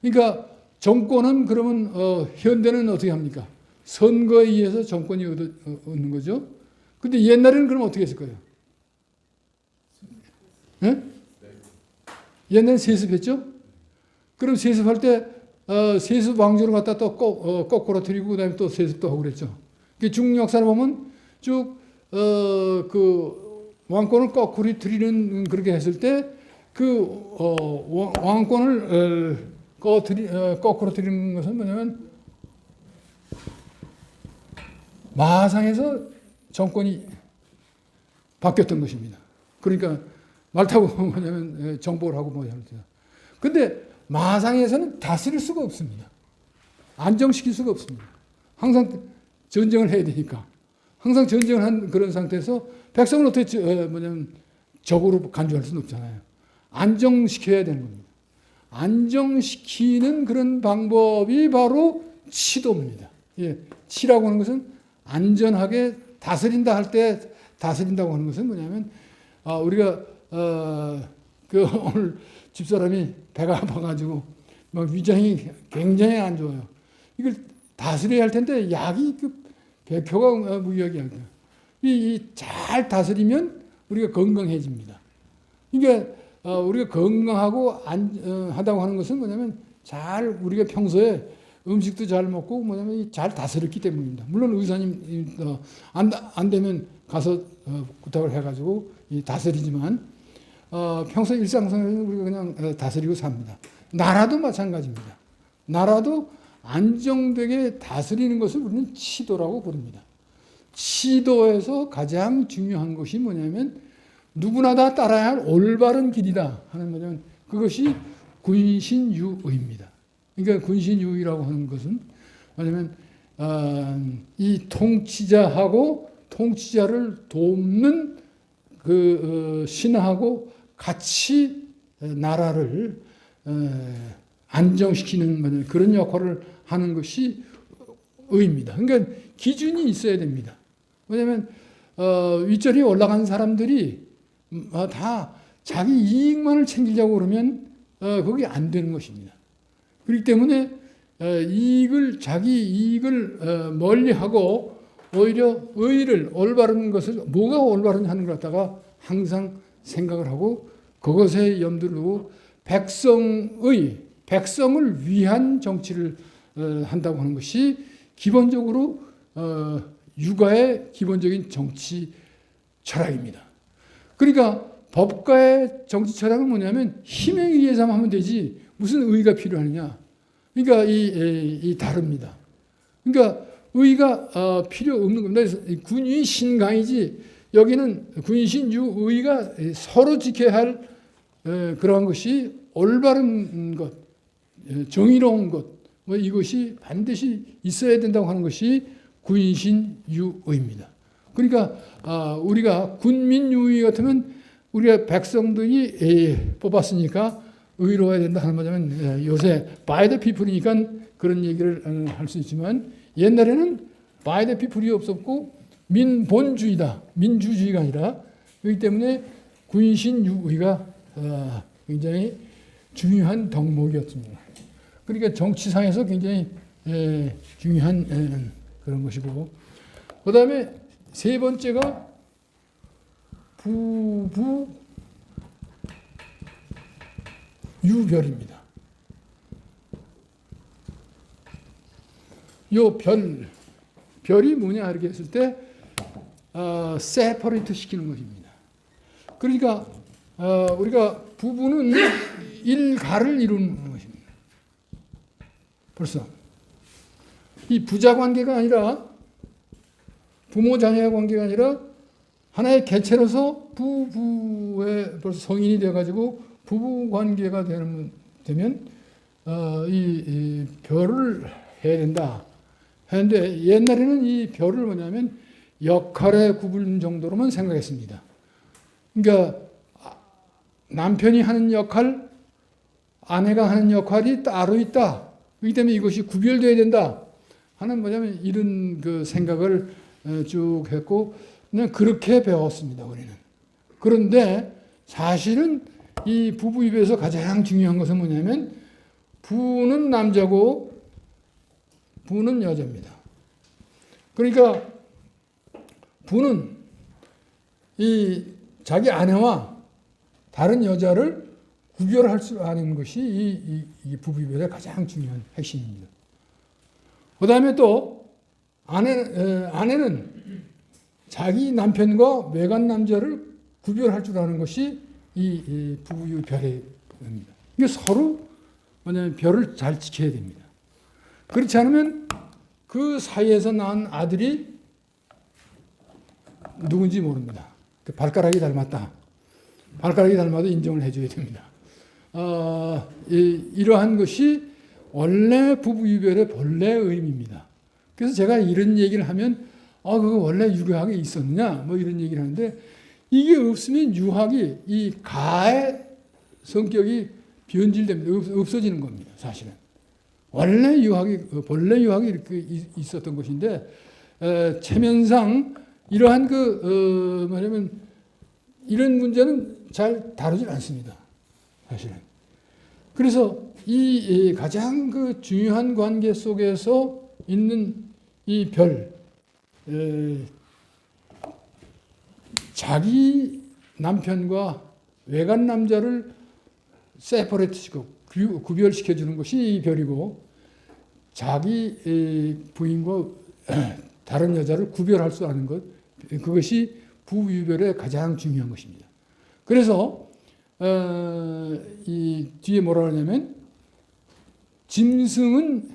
그러니까 정권은 그러면 현대는 어떻게 합니까? 선거에 의해서 정권이 얻는 거죠. 근데 옛날에는 그럼 어떻게 했을 거예요? 예? 옛날에 세습했죠? 그럼 세습할 때 세습 왕조를 갖다 또 거꾸로 들이고 그다음에 또 세습도 하고 그랬죠. 중국 역사를 보면 쭉 그 왕권을 거꾸로 들이는 그렇게 했을 때 그 왕권을 거꾸로 들이는 것은 뭐냐면 마상에서 정권이 바뀌었던 것입니다. 그러니까 말 타고 뭐냐면 정복을 하고 뭐 하는 거죠. 근데 마상에서는 다스릴 수가 없습니다. 안정시킬 수가 없습니다. 항상 전쟁을 해야 되니까. 항상 전쟁을 한 그런 상태에서 백성을 어떻게 뭐냐면 적으로 간주할 수는 없잖아요. 안정시켜야 되는 겁니다. 안정시키는 그런 방법이 바로 치도입니다. 예, 치라고 하는 것은 안전하게 다스린다 할 때 다스린다고 하는 것은 뭐냐면 우리가 오늘 집사람이 배가 아파가지고 막 위장이 굉장히 안 좋아요. 이걸 다스려야 할 텐데 약이 백효가 무역이야. 잘 다스리면 우리가 건강해집니다. 그러니까 우리가 건강하고 하다고 하는 것은 뭐냐면 잘 우리가 평소에 음식도 잘 먹고 뭐냐면 잘 다스렸기 때문입니다. 물론 의사님 안 되면 가서 부탁을 해가지고 다스리지만 평소 일상생활에서 우리가 그냥 다스리고 삽니다. 나라도 마찬가지입니다. 나라도 안정되게 다스리는 것을 우리는 치도라고 부릅니다. 치도에서 가장 중요한 것이 뭐냐면 누구나 다 따라야 할 올바른 길이다 하는 뭐냐면 그것이 군신유의입니다. 그러니까 군신유의라고 하는 것은 뭐냐면 이 통치자하고 통치자를 돕는 그 신하하고 같이 나라를 안정시키는 그런 역할을 하는 것이 의입니다. 그러니까 기준이 있어야 됩니다. 왜냐하면 윗절이 올라간 사람들이 다 자기 이익만을 챙기려고 그러면 그게 안 되는 것입니다. 그렇기 때문에 자기 이익을 멀리하고 오히려 의를 올바른 것을 뭐가 올바른 하는 걸 갖다가 항상 생각을 하고 그것에 염두를 두고 백성을 위한 정치를 한다고 하는 것이 기본적으로 육아의 기본적인 정치 철학입니다. 그러니까 법가의 정치 철학은 뭐냐면 힘에 의해서만 하면 되지 무슨 의가 필요하느냐. 그러니까 이 다릅니다. 그러니까 의가 필요 없는 겁니다. 군인 신강이지 여기는 군신유의가 서로 지켜야 할 그러한 것이 올바른 것, 정의로운 것, 이것이 반드시 있어야 된다고 하는 것이 군신유의입니다. 그러니까 우리가 군민유의 같으면 우리가 백성들이 뽑았으니까 의로워야 된다 하는 거냐면 요새 by the people이니까 그런 얘기를 할 수 있지만 옛날에는 by the people이 없었고 민본주의다. 민주주의가 아니라 그렇기 때문에 군신유의가 굉장히 중요한 덕목이었습니다. 그러니까 정치상에서 굉장히 중요한 그런 것이고, 그 다음에 세 번째가 부부유별입니다. 요 별이 뭐냐 이렇게 했을 때 세퍼레이트 시키는 것입니다. 그러니까 우리가 부부는 일가를 이루는 것입니다. 벌써 이 부자 관계가 아니라 부모 자녀의 관계가 아니라 하나의 개체로서 부부의 벌써 성인이 되어가지고 부부 관계가 되면 이 별을 해야 된다. 그런데 옛날에는 이 별을 뭐냐면 역할의 구분 정도로만 생각했습니다. 그러니까 남편이 하는 역할, 아내가 하는 역할이 따로 있다. 그렇기 때문에 이것이 구별되어야 된다 하는 뭐냐면 이런 그 생각을 쭉 했고 그냥 그렇게 배웠습니다. 우리는. 그런데 사실은 이 부부 입에서 가장 중요한 것은 뭐냐면 부는 남자고 부는 여자입니다. 그러니까 부는 이 자기 아내와 다른 여자를 구별할 수 아는 것이 이 부부이별의 가장 중요한 핵심입니다. 그 다음에 또 아내는 자기 남편과 외간 남자를 구별할 줄 아는 것이 이 부부의 별입니다. 이게 서로 뭐냐면 별을 잘 지켜야 됩니다. 그렇지 않으면 그 사이에서 낳은 아들이 누군지 모릅니다. 발가락이 닮았다. 발가락이 닮아도 인정을 해줘야 됩니다. 이러한 것이 원래 부부유별의 본래 의미입니다. 그래서 제가 이런 얘기를 하면 그거 원래 유학에 있었느냐 뭐 이런 얘기를 하는데 이게 없으면 유학이 이 가의 성격이 변질됩니다. 없어지는 겁니다. 사실은 원래 본래 유학이 이렇게 있었던 것인데 체면상 이러한 뭐냐면 이런 문제는 잘 다루질 않습니다. 사실은. 그래서 이 가장 그 중요한 관계 속에서 있는 이 별, 자기 남편과 외간 남자를 세퍼레이트시키고 구별시켜주는 것이 이 별이고 자기 부인과 다른 여자를 구별할 수 있는 것, 그것이 부유별의 가장 중요한 것입니다. 그래서 이 뒤에 뭐라 하냐면 짐승은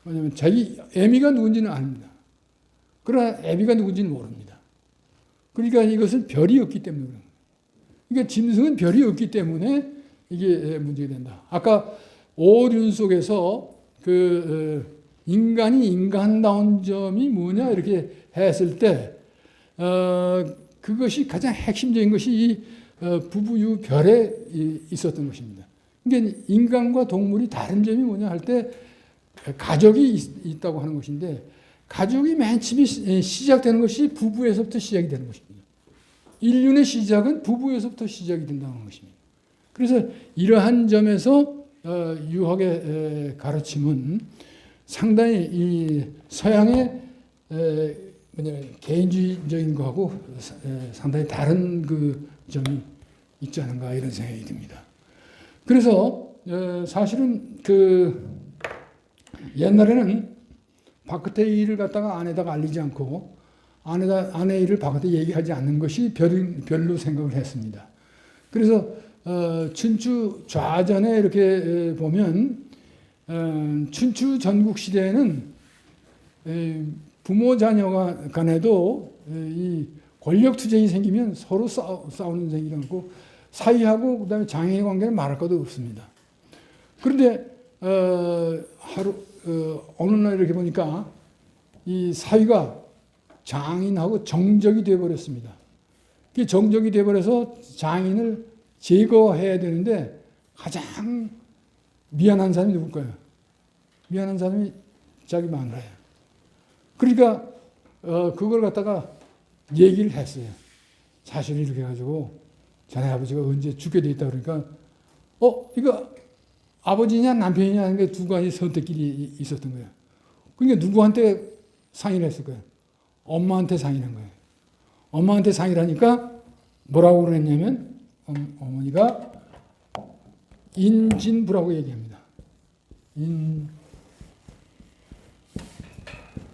뭐냐면 자기 애미가 누군지는 압니다. 그러나 애비가 누군지는 모릅니다. 그러니까 이것은 별이 없기 때문에 그런 거예요. 그러니까 짐승은 별이 없기 때문에 이게 문제가 된다. 아까 오륜 속에서 인간이 인간다운 점이 뭐냐 이렇게 했을 때 그것이 가장 핵심적인 것이 이 부부유 별에 있었던 것입니다. 그러니까 인간과 동물이 다른 점이 뭐냐 할 때 가족이 있다고 하는 것인데 가족이 맨 처음에 시작되는 것이 부부에서부터 시작이 되는 것입니다. 인륜의 시작은 부부에서부터 시작이 된다는 것입니다. 그래서 이러한 점에서 유학의 가르침은 상당히 이 서양의 뭐냐면 개인주의적인 거하고 상당히 다른 그 점이 있지 않은가 이런 생각이 듭니다. 그래서 사실은 옛날에는 바깥의 일을 갖다가 아내다가 알리지 않고 아내 일을 바깥에 얘기하지 않는 것이 별로 생각을 했습니다. 그래서 춘추 좌전에 이렇게 보면 춘추 전국 시대에는 부모 자녀가 간에도 이 권력 투쟁이 생기면 서로 싸우는 생기가 있고 사위하고 그다음에 장인의 관계는 말할 것도 없습니다. 그런데 어느 날 이렇게 보니까 이 사위가 장인하고 정적이 되어버렸습니다. 그 정적이 되어버려서 장인을 제거해야 되는데 가장 미안한 사람이 누굴까요? 미안한 사람이 자기 마누라예요. 그러니까 그걸 갖다가 얘기를 했어요. 사실 이렇게 해가지고 자네 아버지가 언제 죽게 돼 있다 그러니까 이거 아버지냐 남편이냐 하는 게 두 가지 선택길이 있었던 거예요. 그러니까 누구한테 상의를 했을 거예요? 엄마한테 상의를 한 거예요. 엄마한테 상의를 하니까 뭐라고 그랬냐면 어머니가 인진부라고 얘기합니다.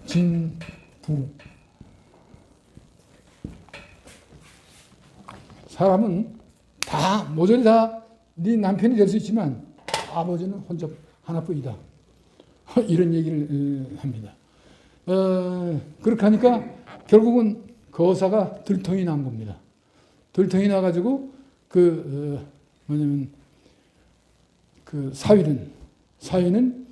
인진부. 사람은 다 모조리 다 네 남편이 될 수 있지만 아버지는 혼자 하나뿐이다. 이런 얘기를 합니다. 그렇게 하니까 결국은 거사가 들통이 난 겁니다. 들통이 나가지고 뭐냐면 사위는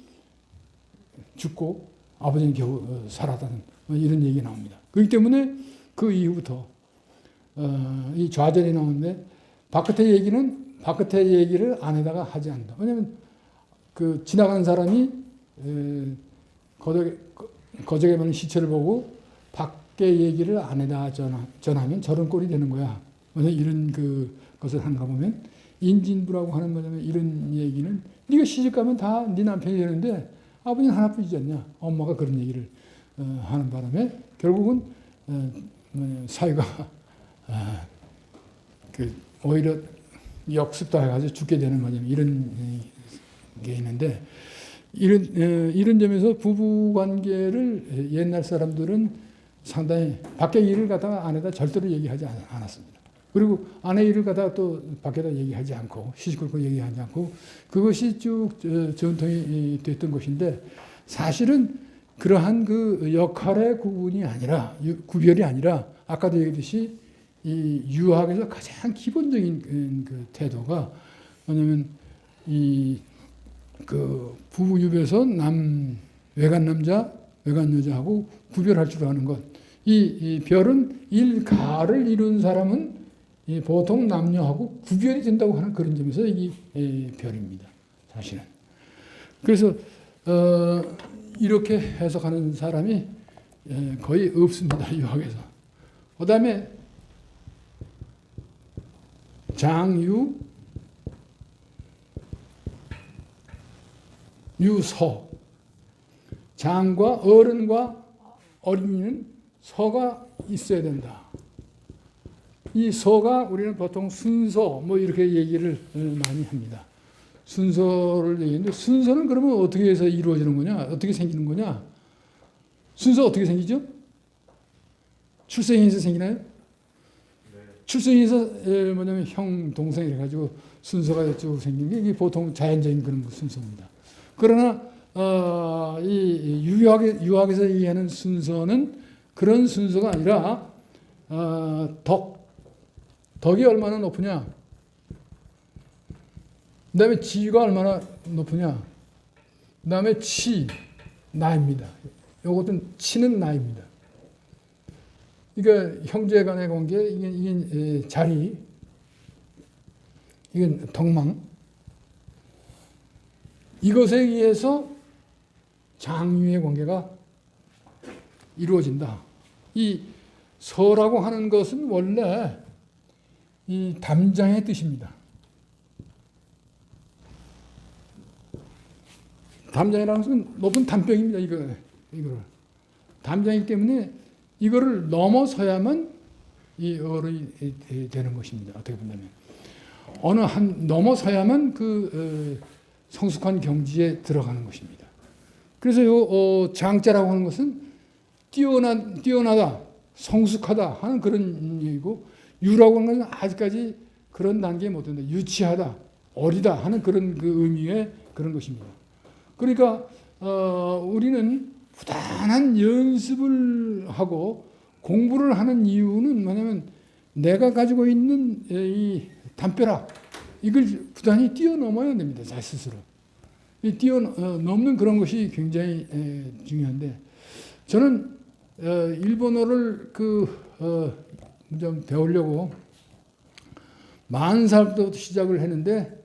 죽고 아버지는 겨우 살았다는 이런 얘기가 나옵니다. 그렇기 때문에 그 이후부터 이 좌절이 나오는데 바깥의 얘기를 안에다가 하지 않는다. 왜냐하면 지나가는 사람이 거적에 많은 시체를 보고 밖의 얘기를 안에다 전하면 저런 꼴이 되는 거야. 이런 것을 하는가 보면 인진부라고 하는 뭐냐면 이런 얘기는 네가 시집가면 다 네 남편이 되는데 아버지는 하나뿐이지 않냐. 엄마가 그런 얘기를 하는 바람에 결국은 사위가 오히려 역습당해가지고 죽게 되는 뭐냐면 이런 게 있는데 이런 점에서 부부 관계를 옛날 사람들은 상당히 밖의 일을 갖다가 아내다 절대로 얘기하지 않았습니다. 그리고 아내 일을 갖다가 또 밖에다 얘기하지 않고 시시콜콜 얘기하지 않고 그것이 쭉 전통이 됐던 것인데 사실은 그러한 그 역할의 구별이 아니라 아까도 얘기했듯이 이 유학에서 가장 기본적인 그 태도가 뭐냐면 부부 유배에서 외간 남자, 외간 여자하고 구별할 줄 아는 것. 이 별은 일가를 이룬 사람은 보통 남녀하고 구별이 된다고 하는 그런 점에서 이 별입니다. 사실은. 그래서 이렇게 해석하는 사람이 거의 없습니다. 유학에서. 그 다음에 유서. 장과 어른과 어린이는 서가 있어야 된다. 이 서가 우리는 보통 순서 이렇게 얘기를 많이 합니다. 순서를 얘기하는데 순서는 그러면 어떻게 해서 이루어지는 거냐? 어떻게 생기는 거냐? 순서 어떻게 생기죠? 출생에서 생기나요? 출생에서 뭐냐면 형, 동생 이래가지고 순서가 쭉 생긴 게 이게 보통 자연적인 그런 순서입니다. 그러나 이 유학에서 얘기하는 순서는 그런 순서가 아니라 덕이 얼마나 높으냐, 그 다음에 지위가 얼마나 높으냐, 그 다음에 나이입니다. 이것은 치는 나이입니다. 그러니까 형제 간의 관계, 이게 자리, 이건 덕망. 이것에 의해서 장유의 관계가 이루어진다. 이 서라고 하는 것은 원래 이 담장의 뜻입니다. 담장이라는 것은 높은 담병입니다. 이거를. 담장이기 때문에 이거를 넘어서야만 이 어른이 되는 것입니다. 어떻게 본다면. 넘어서야만 성숙한 경지에 들어가는 것입니다. 그래서 장자라고 하는 것은 뛰어나다, 성숙하다 하는 그런 얘기고, 유라고 하는 것은 아직까지 그런 단계에 못 된다. 유치하다, 어리다 하는 그런 의미의 그런 것입니다. 그러니까 우리는 부단한 연습을 하고 공부를 하는 이유는 뭐냐면 내가 가지고 있는 이 담벼락, 이걸 부단히 뛰어넘어야 됩니다. 자기 스스로. 뛰어넘는 그런 것이 굉장히 중요한데, 저는 일본어를 좀 배우려고 40살부터 시작을 했는데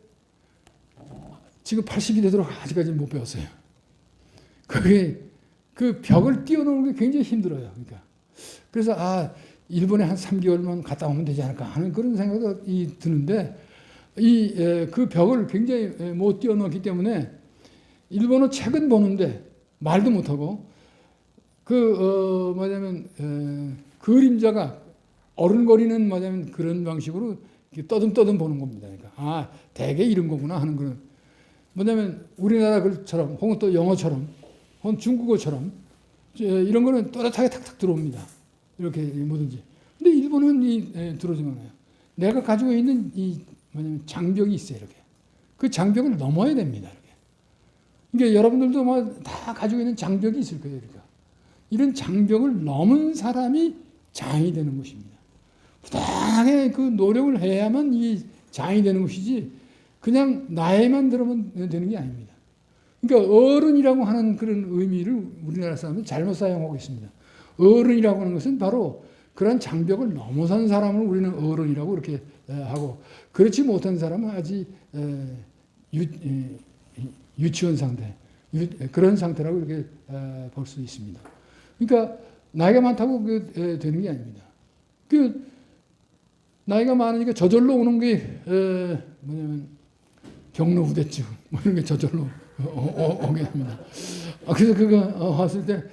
지금 80이 되도록 아직까지 못 배웠어요. 그게 그 벽을 뛰어넘는 게 굉장히 힘들어요. 그러니까 그래서 일본에 한 3개월만 갔다 오면 되지 않을까 하는 그런 생각이 드는데 그 벽을 굉장히 못 뛰어넘기 때문에 일본어 책은 보는데 말도 못하고 뭐냐면 그림자가 어른거리는 뭐냐면 그런 방식으로 떠듬떠듬 보는 겁니다. 그러니까 대개 이런 거구나 하는 그런 뭐냐면 우리나라 글처럼 혹은 또 영어처럼 혹은 중국어처럼 이런 거는 또렷하게 탁탁 들어옵니다. 이렇게 뭐든지. 근데 일본은 들어오지 않아요. 내가 가지고 있는 이 뭐냐면 장벽이 있어요. 이렇게 그 장벽을 넘어야 됩니다. 이렇게. 그러니까 여러분들도 뭐 다 가지고 있는 장벽이 있을 거예요. 그러니까 이런 장벽을 넘은 사람이 장이 되는 것입니다. 부단하게 그 노력을 해야만 이 장이 되는 것이지 그냥 나이만 들으면 되는 게 아닙니다. 그러니까 어른이라고 하는 그런 의미를 우리나라 사람은 잘못 사용하고 있습니다. 어른이라고 하는 것은 바로 그런 장벽을 넘어선 사람을 우리는 어른이라고 이렇게 하고 그렇지 못한 사람은 아직 유치원 상태, 그런 상태라고 이렇게 볼 수 있습니다. 그러니까 나이가 많다고 되는 게 아닙니다. 나이가 많으니까 저절로 오는 게 뭐냐면 경로 후대증 뭐 이런 게 저절로 오게 됩니다. 그래서 그거 왔을 때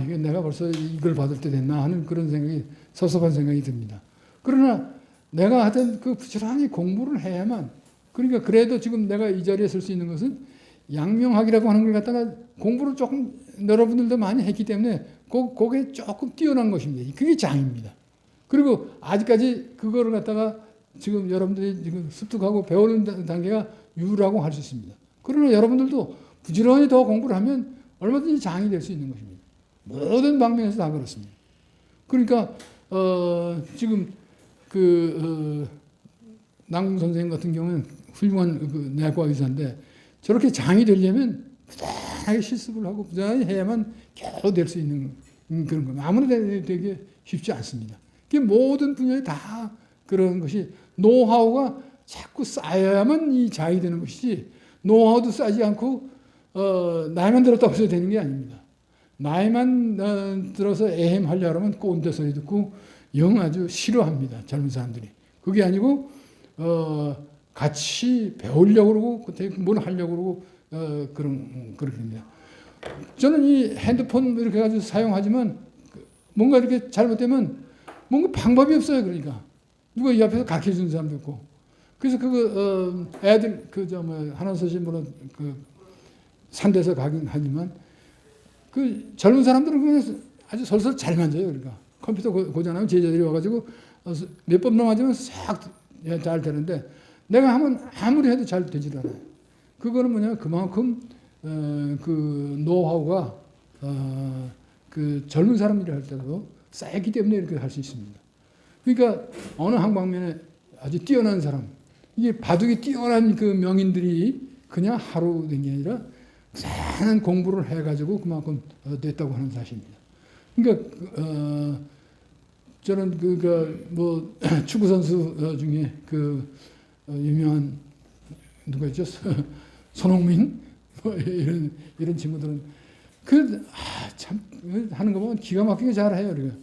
이게 내가 벌써 이걸 받을 때 됐나 하는 그런 생각이 섭섭한 생각이 듭니다. 그러나 내가 하여튼 부지런히 공부를 해야만 그러니까 그래도 지금 내가 이 자리에 설 수 있는 것은 양명학이라고 하는 걸 갖다가 공부를 조금 여러분들도 많이 했기 때문에 그게 조금 뛰어난 것입니다. 그게 장입니다. 그리고 아직까지 그거를 갖다가 지금 여러분들이 지금 습득하고 배우는 단계가 유라고 할 수 있습니다. 그러나 여러분들도 부지런히 더 공부를 하면 얼마든지 장이 될 수 있는 것입니다. 모든 방면에서 다 그렇습니다. 그러니까 지금 남궁 선생님 같은 경우는 훌륭한 내과 의사인데 저렇게 장이 되려면 부단하게 실습을 하고 부단하게 해야만 겨우 될 수 있는 그런 겁니다. 아무나 되게 쉽지 않습니다. 모든 분야에 다 그런 것이 노하우가 자꾸 쌓여야만 이 장이 되는 것이지 노하우도 쌓지 않고 나이만 들었다고 해서 되는 게 아닙니다. 나이만 들어서 에헴하려고 하면 꼰대 소리 듣고 영 아주 싫어합니다. 젊은 사람들이. 그게 아니고 같이 배우려고 그러고 그때 뭘 하려고 그러고 그렇게 됩니다. 저는 이 핸드폰 이렇게 가지고 사용하지만 뭔가 이렇게 잘못되면 뭔가 방법이 없어요. 그러니까 누가 이 앞에서 가르쳐 주는 사람도 있고 그래서 애들 하나서시 물론 산대서 가긴 하지만 젊은 사람들은 그냥 아주 설설 잘 만져요. 그러니까 컴퓨터 고장나면 제자들이 와가지고 몇 번 넘어가면 싹 잘 되는데 내가 하면 아무리 해도 잘 되질 않아요. 그거는 뭐냐면 그만큼 노하우가 젊은 사람들이 할 때도 쌓였기 때문에 이렇게 할 수 있습니다. 그러니까 어느 한 방면에 아주 뛰어난 사람, 이게 바둑이 뛰어난 명인들이 그냥 하루 된 게 아니라 많은 공부를 해가지고 그만큼 됐다고 하는 사실입니다. 그러니까 저는 축구 선수 중에 유명한 누가 있죠? 손흥민 이런 친구들은 참 하는 거 보면 기가 막히게 잘해요. 그러니까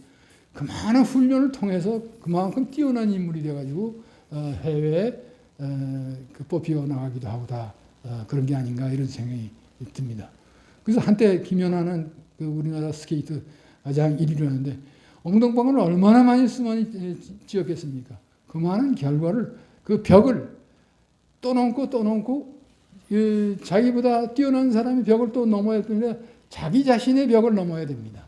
그 많은 훈련을 통해서 그만큼 뛰어난 인물이 돼가지고 해외에 뽑혀 나가기도 하고 다 그런 게 아닌가 이런 생각이 듭니다. 그래서 한때 김연아는 우리나라 스케이트 가장 1위를 하는데 엉덩방을 얼마나 많이 찧었겠습니까? 그 많은 결과를 그 벽을 또 넘고 자기보다 뛰어난 사람이 벽을 또 넘어야 되는데 자기 자신의 벽을 넘어야 됩니다.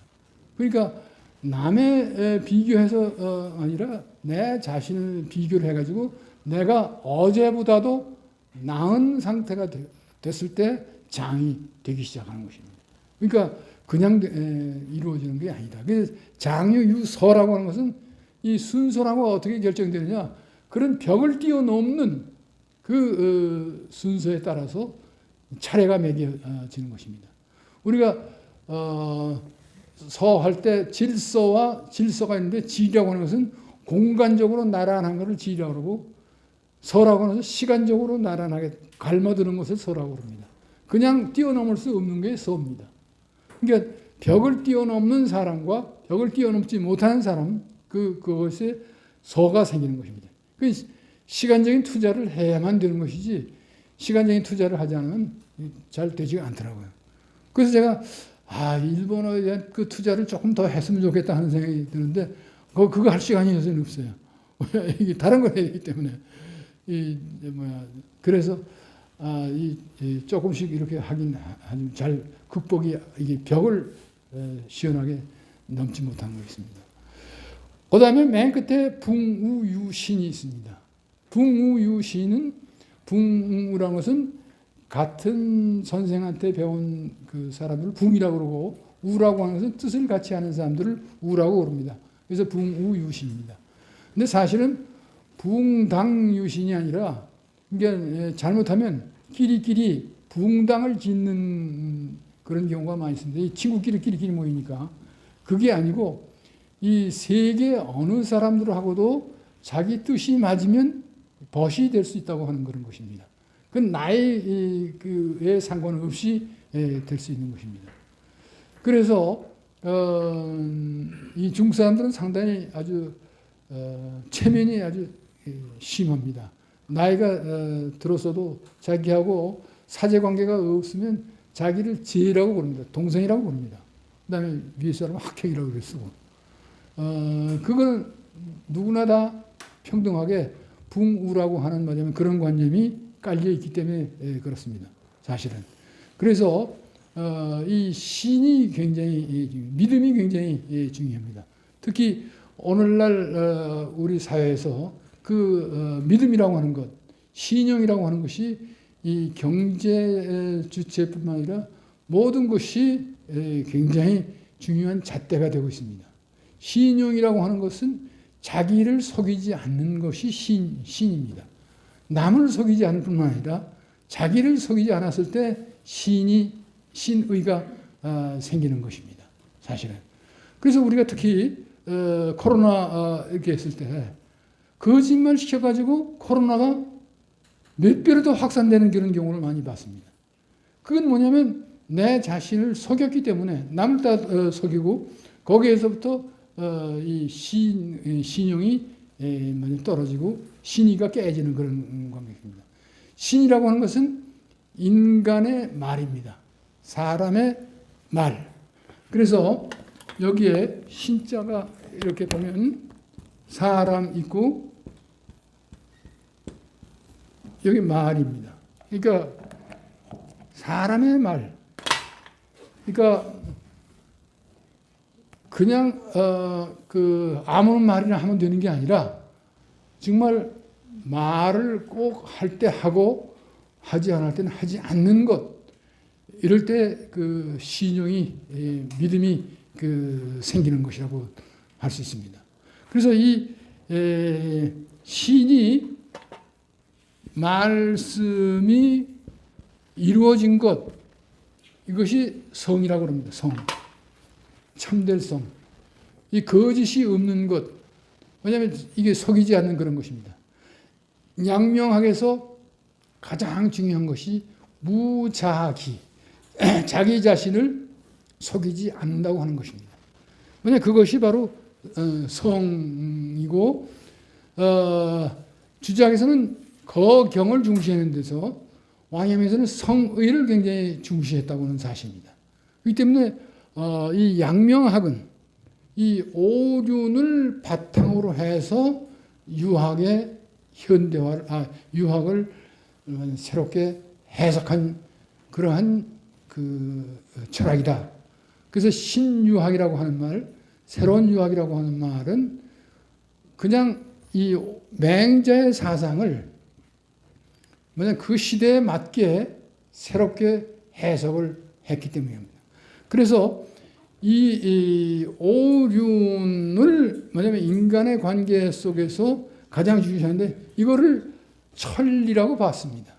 그러니까 남의 비교해서 아니라 내 자신을 비교를 해가지고 내가 어제보다도 나은 상태가 됐을 때 장이 되기 시작하는 것입니다. 그러니까 그냥 이루어지는 게 아니다. 그래서 장유유서라고 하는 것은 이 순서라고 어떻게 결정되느냐, 그런 벽을 뛰어넘는 순서에 따라서 차례가 매겨지는 것입니다. 우리가 서할 때 질서가 있는데 지라고 하는 것은 공간적으로 나란한 것을 지라고 그러고 서라고 하는 것은 시간적으로 나란하게 갈라드는 것을 서라고 합니다. 그냥 뛰어넘을 수 없는 게 서입니다. 그러니까 벽을 뛰어넘는 사람과 벽을 뛰어넘지 못하는 사람, 그것에 서가 생기는 것입니다. 그 시간적인 투자를 해야만 되는 것이지 시간적인 투자를 하지 않으면 잘 되지가 않더라고요. 그래서 제가 일본어에 대한 그 투자를 조금 더 했으면 좋겠다 하는 생각이 드는데 그거 할 시간이 요새는 없어요. 이게 다른 걸 해야 되기 때문에 그래서 조금씩 이렇게 하긴 잘 극복이 이게 벽을 시원하게 넘지 못한 거 있습니다. 그다음에 맨 끝에 붕우유신이 있습니다. 붕우유신은 붕우라는 것은 같은 선생한테 배운 그 사람들을 붕이라고 그러고 우라고 하는 것은 뜻을 같이 하는 사람들을 우라고 그럽니다. 그래서 붕우유신입니다. 근데 사실은 붕당유신이 아니라 이게 잘못하면 끼리끼리 붕당을 짓는 그런 경우가 많이 있습니다. 이 친구끼리 모이니까 그게 아니고 이 세계 어느 사람들하고도 자기 뜻이 맞으면 벗이 될 수 있다고 하는 그런 것입니다. 그건 나이에 상관없이 될 수 있는 것입니다. 그래서 이 중국 사람들은 상당히 아주 체면이 아주 심합니다. 나이가 들었어도 자기하고 사제관계가 없으면 자기를 제라고 부릅니다. 동생이라고 부릅니다. 그 다음에 위에 사람은 학형이라고 그랬고 그거는 누구나 다 평등하게 붕우라고 하는 뭐냐면 그런 관념이 깔려 있기 때문에 그렇습니다. 사실은. 그래서 이 신이 굉장히 믿음이 굉장히 중요합니다. 특히 오늘날 우리 사회에서 그 믿음이라고 하는 것, 신용이라고 하는 것이 이 경제 주체뿐만 아니라 모든 것이 굉장히 중요한 잣대가 되고 있습니다. 신용이라고 하는 것은 자기를 속이지 않는 것이 신입니다. 남을 속이지 않을 뿐만 아니라 자기를 속이지 않았을 때 신의가 생기는 것입니다. 사실은. 그래서 우리가 특히 코로나 이렇게 했을 때 거짓말 시켜가지고 코로나가 몇 배로 더 확산되는 그런 경우를 많이 봤습니다. 그건 뭐냐면 내 자신을 속였기 때문에 남을 다 속이고 거기에서부터 이 신용이 떨어지고 신의가 깨지는 그런 관계입니다. 신이라고 하는 것은 인간의 말입니다. 사람의 말. 그래서 여기에 신자가 이렇게 보면 사람 있고 여기 말입니다. 그러니까 사람의 말. 그러니까 그냥 아무 말이나 하면 되는 게 아니라 정말 말을 꼭 할 때 하고 하지 않을 때는 하지 않는 것. 이럴 때 그 신용이 믿음이 생기는 것이라고 할 수 있습니다. 그래서 이 신이 말씀이 이루어진 것 이것이 성이라고 합니다. 성. 참될 성. 이 거짓이 없는 것. 왜냐하면 이게 속이지 않는 그런 것입니다. 양명학에서 가장 중요한 것이 무자기. 자기 자신을 속이지 않는다고 하는 것입니다. 왜냐하면 그것이 바로 성이고 주작에서는 거경을 중시하는 데서 왕염에서는 성의를 굉장히 중시했다고 하는 사실입니다. 그렇기 때문에 이 양명학은 이 오륜을 바탕으로 해서 유학의 유학을 새롭게 해석한 그러한 그 철학이다. 그래서 신유학이라고 하는 말, 새로운 유학이라고 하는 말은 그냥 이 맹자의 사상을 그 시대에 맞게 새롭게 해석을 했기 때문입니다. 그래서 이 오륜을 뭐냐면 인간의 관계 속에서 가장 중요한데 이거를 천리라고 봤습니다.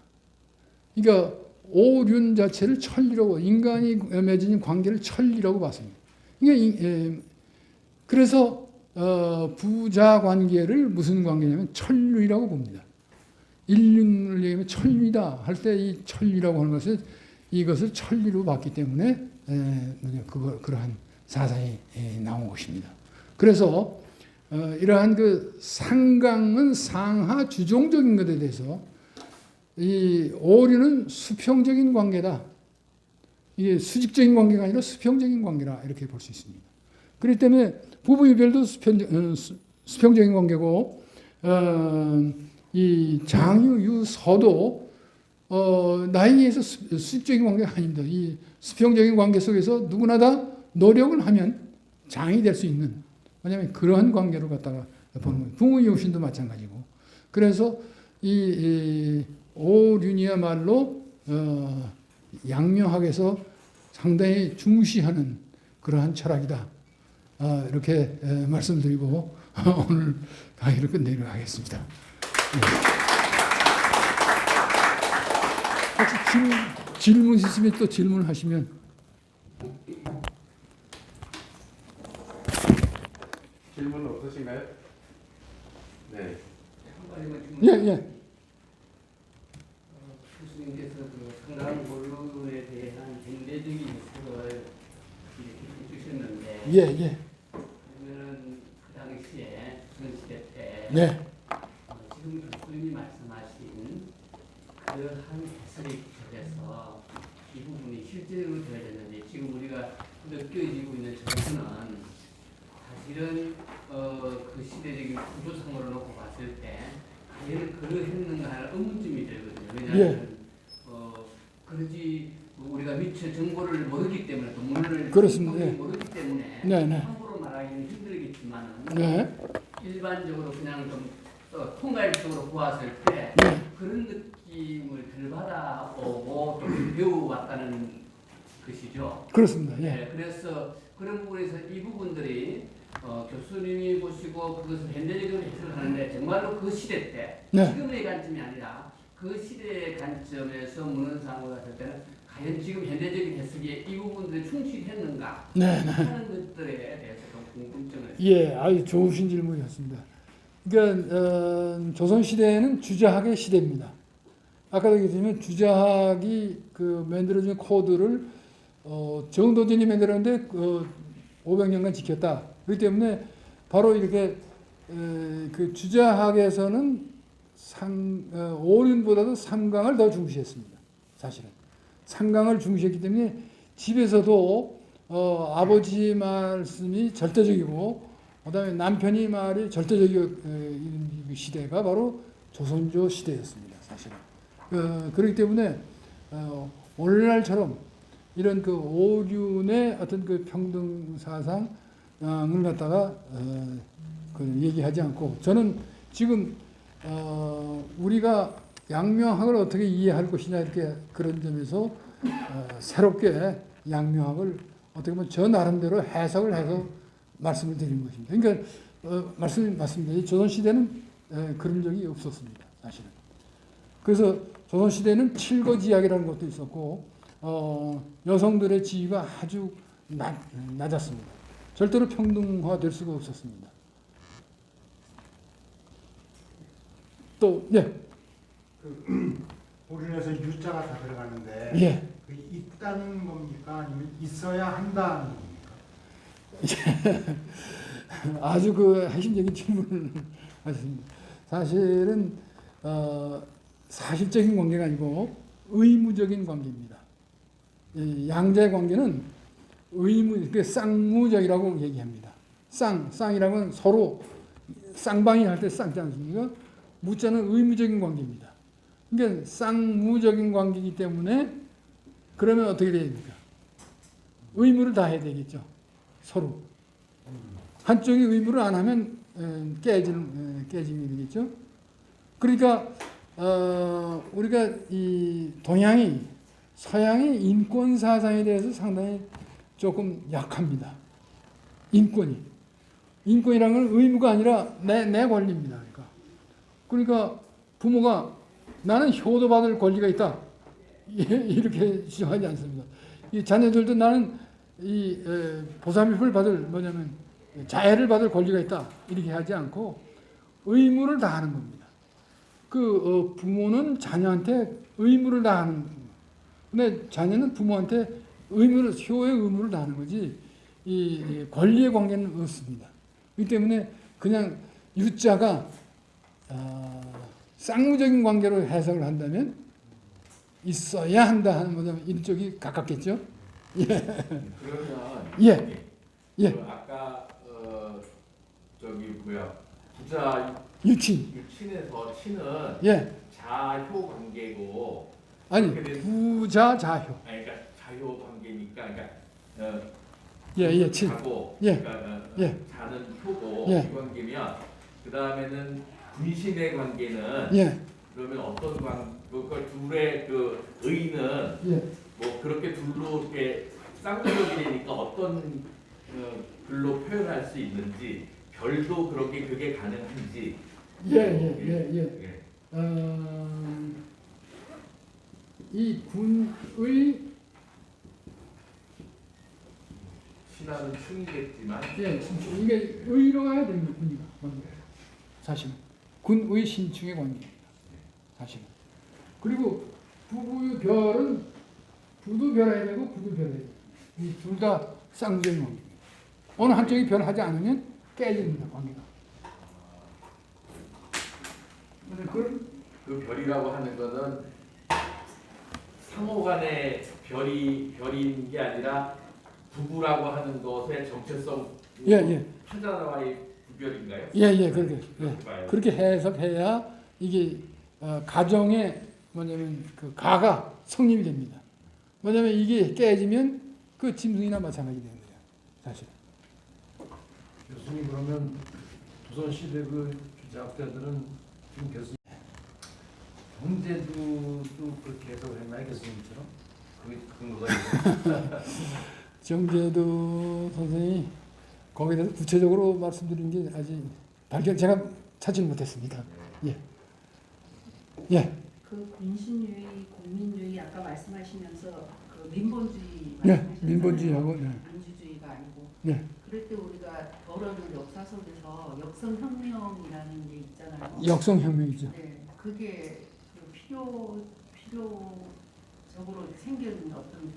그러니까 오륜 자체를 천리라고 인간이 맺은 관계를 천리라고 봤습니다. 그러니까 그래서 부자 관계를 무슨 관계냐면 천리라고 봅니다. 인륜을 얘기하면 천리다 할 때 이 천리라고 하는 것을 이것을 천리로 봤기 때문에 그러한 사상이 나온 것입니다. 그래서 이러한 그 상강은 상하 주종적인 것에 대해서 이 오류는 수평적인 관계다. 이게 수직적인 관계가 아니라 수평적인 관계라 이렇게 볼 수 있습니다. 그렇기 때문에 부부 이별도 수평적인 관계고 이 장유 유서도 나이에 의해서 수직적인 관계가 아닙니다. 이 수평적인 관계 속에서 누구나 다 노력을 하면 장이 될 수 있는, 왜냐하면 그러한 관계로 갖다가 보는 거예요. 부모 이혼신도 마찬가지고. 그래서 이 오륜이야말로 양묘학에서 상당히 중시하는 그러한 철학이다. 이렇게 말씀드리고 오늘 강의를 끝내도록 하겠습니다. 혹시 질문 있으면 또 질문하시면. 질문 없으신가요? 네. 한 가지만 질문. 예. 교수님께서 그 상당 본론에 대한 현대적인 해석을 이렇게 해주셨는데, 예. 그러면은 그 당시에 조선시대 때 네. 지금 교수님이 말씀하신 그러한 해석에 기초해서 이 부분이 실제로 되어야 되는데, 지금 우리가 느껴지고 있는 정서는 사실은 그 시대적인 구조상으로 놓고 봤을 때 과연 그러했는가 하는 의문점이 들거든요. 왜냐하면 그러지 우리가 미처 정보를 모르기 때문에 또 문을 그렇습니다. 예. 모르기 때문에 네. 함부로 말하기는 힘들겠지만 네. 일반적으로 그냥 좀 통괄적으로 보았을 때 네. 그런 느낌을 덜 받아오고 좀 배워왔다는 것이죠. 그렇습니다. 예. 네, 그래서 그런 부분에서 이 부분들이 교수님이 보시고 그것을 현대적으로 해석을 하는데 정말로 그 시대 때 네. 지금의 관점이 아니라 그 시대의 관점에서 문헌상으로 봤을 때는 과연 지금 현대적인 해석에 이 부분들이 충실했는가 네. 하는 것들에 대해서 좀 궁금증을 예, 아주 좋으신 질문이었습니다. 그러니까 조선시대에는 주자학의 시대입니다. 아까도 얘기했지만 주자학이 그 만들어진 코드를 정도진이 만들었는데 500년간 지켰다. 그렇기 때문에 바로 이렇게 그 주자학에서는 오륜보다도 삼강을 더 중시했습니다. 사실은 삼강을 중시했기 때문에 집에서도 아버지 말씀이 절대적이고 그다음에 남편이 말이 절대적인 시대가 바로 조선조 시대였습니다. 사실은 그렇기 때문에 오늘날처럼 이런 그 오륜의 어떤 그 평등 사상을 갖다가 그 얘기하지 않고 저는 지금 우리가 양묘학을 어떻게 이해할 것이냐 이렇게 그런 점에서 새롭게 양묘학을 어떻게 보면 저 나름대로 해석을 해서 말씀을 드리는 것입니다. 그러니까 말씀드린 조선시대는 그런 적이 없었습니다. 사실은. 그래서 조선시대는 칠거지약이라는 것도 있었고 여성들의 지위가 아주 낮았습니다. 절대로 평등화될 수가 없었습니다. 또 오륜에서 유자가 다 들어가는데 예. 그 있다는 겁니까? 아니면 있어야 한다는 겁니까? 아주 그 핵심적인 질문을 하셨습니다. 사실은 사실적인 관계가 아니고 의무적인 관계입니다. 양자의 관계는 그 쌍무적이라고 얘기합니다. 쌍이라면 서로 쌍방이 할 때 쌍지 않습니까? 무자는 의무적인 관계입니다. 그러니까 쌍무적인 관계이기 때문에 그러면 어떻게 돼야 됩니까? 의무를 다해야 되겠죠. 서로. 한쪽이 의무를 안 하면 깨짐이 되겠죠. 그러니까 우리가 이 동양이 서양의 인권 사상에 대해서 상당히 조금 약합니다. 인권이라는 건 의무가 아니라 내 권리입니다. 그러니까 부모가 나는 효도받을 권리가 있다. 이렇게 주장하지 않습니다. 이 자녀들도 나는 이 보살핌을 받을 자애를 받을 권리가 있다. 이렇게 하지 않고 의무를 다하는 겁니다. 부모는 자녀한테 의무를 다하는 겁니다. 근데 자녀는 부모한테 의무를 효의 의무를 다하는 거지 이 권리의 관계는 없습니다. 그렇기 때문에 그냥 유자가 쌍무적인 관계로 해석을 한다면 있어야 한다 하는 뭐냐면 이쪽이 가깝겠죠. 그러면 예. 예. 그 아까 저기 뭐야 부자 유친. 유친에서 친은 예. 자효 관계고 아니 그렇게 된- 부자 자효. 아니, 그러니까 자효 관계니까 그러니까 예. 친. 자고 예. 그러니까 예. 자는 효고 예. 이 관계면 그 다음에는 분신의 관계는 예. 그러면 어떤 그걸 둘의 그 의는 예. 뭐 그렇게 둘로 이렇게 쌍둥이가 되니까 어떤 글로 표현할 수 있는지 별도 그렇게 그게 가능한지 예. 예. 이 군의 신하는 충이겠지만 예, 신충. 이게 의로 가야 됩니다. 군이가 사실은 군의 신충의 관계입니다. 사실은. 그리고 부부의 별은 부도 별해야 되고 부도 별해야 돼요. 이 둘 다 쌍둥이 관계입니다. 어느 한쪽이 별하지 않으면 깨집니다. 관계가. 그 별이라고 하는 거는 상호간의 별인 게 아니라 부부라고 하는 것의 정체성 예. 타자와의 구별인가요? 예, 그렇게. 예. 봐요. 그렇게 해석해야 이게 가정의 뭐냐면 그 가가 성립이 됩니다. 뭐냐면 이게 깨지면 그 짐승이나 마찬가지 되는 거예요. 사실. 교수님 그러면 조선시대 그 주자학자들은 지금 교수님 정제도도 그렇게 해석을 했나요 교수님처럼? 그 근거가 있어요. 정제도 선생이 거기에 대해서 구체적으로 말씀드린 게 아직 제가 찾지 못했습니다. 예. 그 민신주의, 공민주의 아까 말씀하시면서 그 민본주의 예, 말씀하셨잖아요. 민본주의하고, 예. 민주주의가 아니고. 예. 그럴 때 우리가 다루는 역사 속에서 역성혁명이라는 게 있잖아요. 역성혁명이죠. 네, 그게 그 필요적으로 생긴 어떤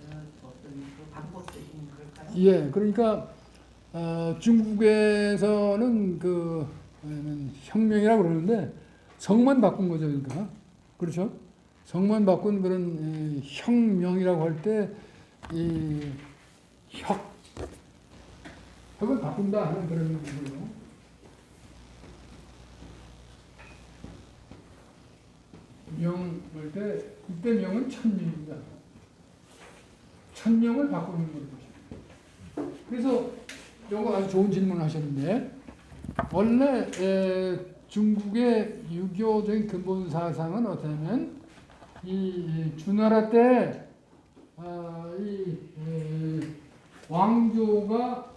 그 방법적인 걸까요? 예, 그러니까 중국에서는 혁명이라고 그러는데 성만 바꾼 거죠, 그러니까 그렇죠? 성만 바꾼 그런 혁명이라고 할 때 이 혁을 바꾼다 하는 그런 거예요. 명할 때 그때 명은 천명입니다. 천명을 바꾸는 거죠. 그래서 요거 아주 좋은 질문을 하셨는데 원래 중국의 유교적인 근본 사상은 어떠냐면 이 주나라 때 왕조가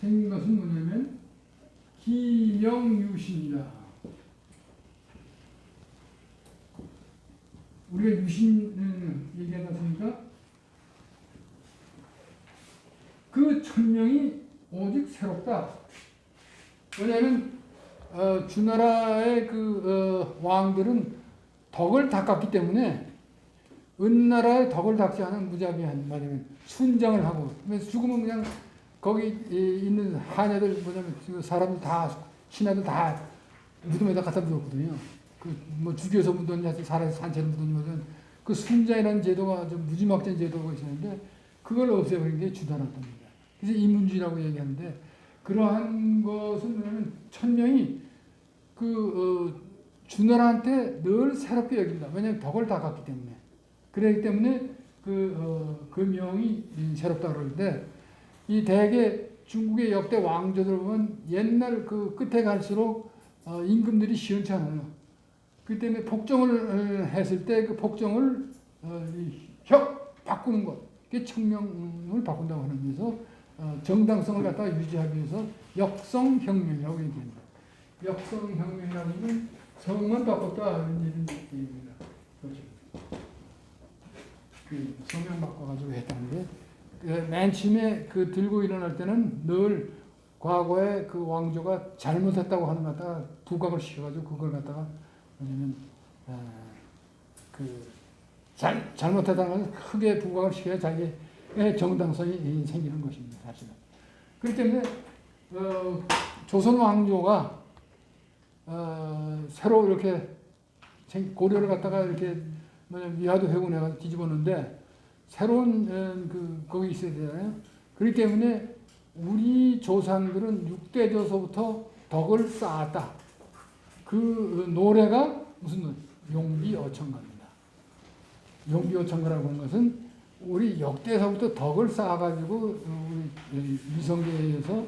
생긴 것은 뭐냐면 기명유신이다. 우리가 유신 얘기하다 보니까 그 천명이 오직 새롭다. 왜냐하면 주나라의 왕들은 덕을 닦았기 때문에 은나라의 덕을 닦지 않은 무자비한 말이면 순장을 하고 죽으면 그냥 거기 있는 하녀들 뭐냐면 사람들 다 신하들 다 무덤에다 갖다 묻었거든요. 뭐 죽여서 묻었냐 살아서 산채로 묻었냐 그 순장이라는 제도가 좀 무지막지한 제도가 있었는데 그걸 없애버린 게 주나라였던 겁니다. 그래서 인문주의라고 얘기하는데 그러한 것은 뭐냐면 천명이 주나라한테 늘 새롭게 여긴다. 왜냐하면 덕을 닦았기 때문에. 그렇기 때문에 그 명이 새롭다 그러는데 이 대개 중국의 역대 왕조들 보면 옛날 그 끝에 갈수록 임금들이 시원치 않아요. 그 때문에 복종을 했을 때 그 복종을 바꾸는 것, 그게 청명을 바꾼다고 하는 데서 정당성을 갖다가 유지하기 위해서 역성혁명이라고 얘기합니다. 역성혁명이라는 건 성만 바꿨다 이런 얘기입니다. 그렇죠. 그 성명 바꿔가지고 했다는데 맨 처음에 들고 일어날 때는 늘 과거에 그 왕조가 잘못했다고 하는 것 갖다가 부각을 시켜가지고 그걸 갖다가 뭐냐면 잘못하다는 것은 크게 부각을 시켜야 자기의 정당성이 생기는 것입니다. 사실은. 그렇기 때문에 조선 왕조가 새로 이렇게 고려를 갖다가 이렇게 위화도 회군해가 뒤집었는데 새로운 거기 있어야 되잖아요. 그렇기 때문에 우리 조상들은 육대조서부터 덕을 쌓았다. 그 노래가 무슨 노래? 용비어천가입니다. 용비어천가라고 하는 것은 우리 역대서부터 덕을 쌓아가지고 우리 위성계에서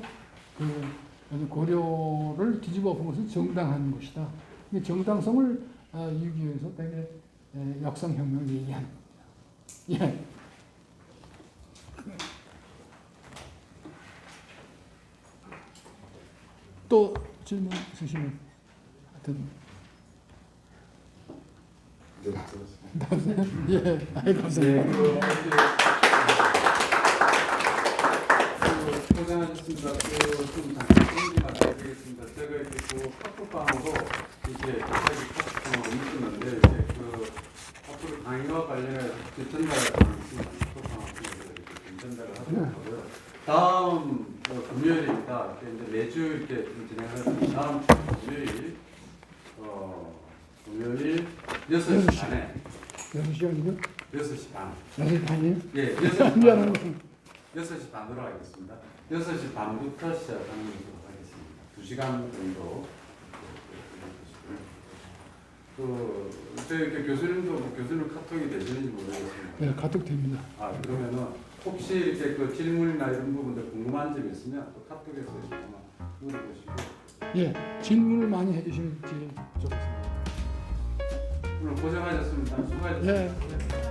그 고려를 뒤집어 본 것은 정당한 것이다. 이 정당성을 이루기 위해서 되게 역성혁명을 얘기하는 겁니다. 예. 또 질문 있으시면 하여튼 예, 감사합니다. 고생하셨습니다. 좀 잠깐 얘기 말씀드리겠습니다. 제가 이렇게 카톡방으로 이제 갑자기 카톡방으로 묶었는데 이제 앞으로 강의와 관련해서 전달을 전달을 하도록 하고요. 다음 금요일입니다. 이제 매주 이렇게 좀 진행하는 다음 주 금요일 6시 반에 6시간이요? 6시 반. 6시 반이요? 예, 6시 반. 6시 반으로 하겠습니다. 6시 반부터 시작하는 것으로 하겠습니다. 2시간 정도. 저희 교수님도 교수님 카톡이 되시는지 모르겠습니다. 네, 카톡 됩니다. 그러면은 혹시 이렇게 그 질문이나 이런 부분들 궁금한 점 있으면 또 카톡에서 아마 물어보시고. 예, 질문을 많이 해주시면 제일 좋겠습니다. 오늘 고생하셨습니다. 수고하셨습니다. 예.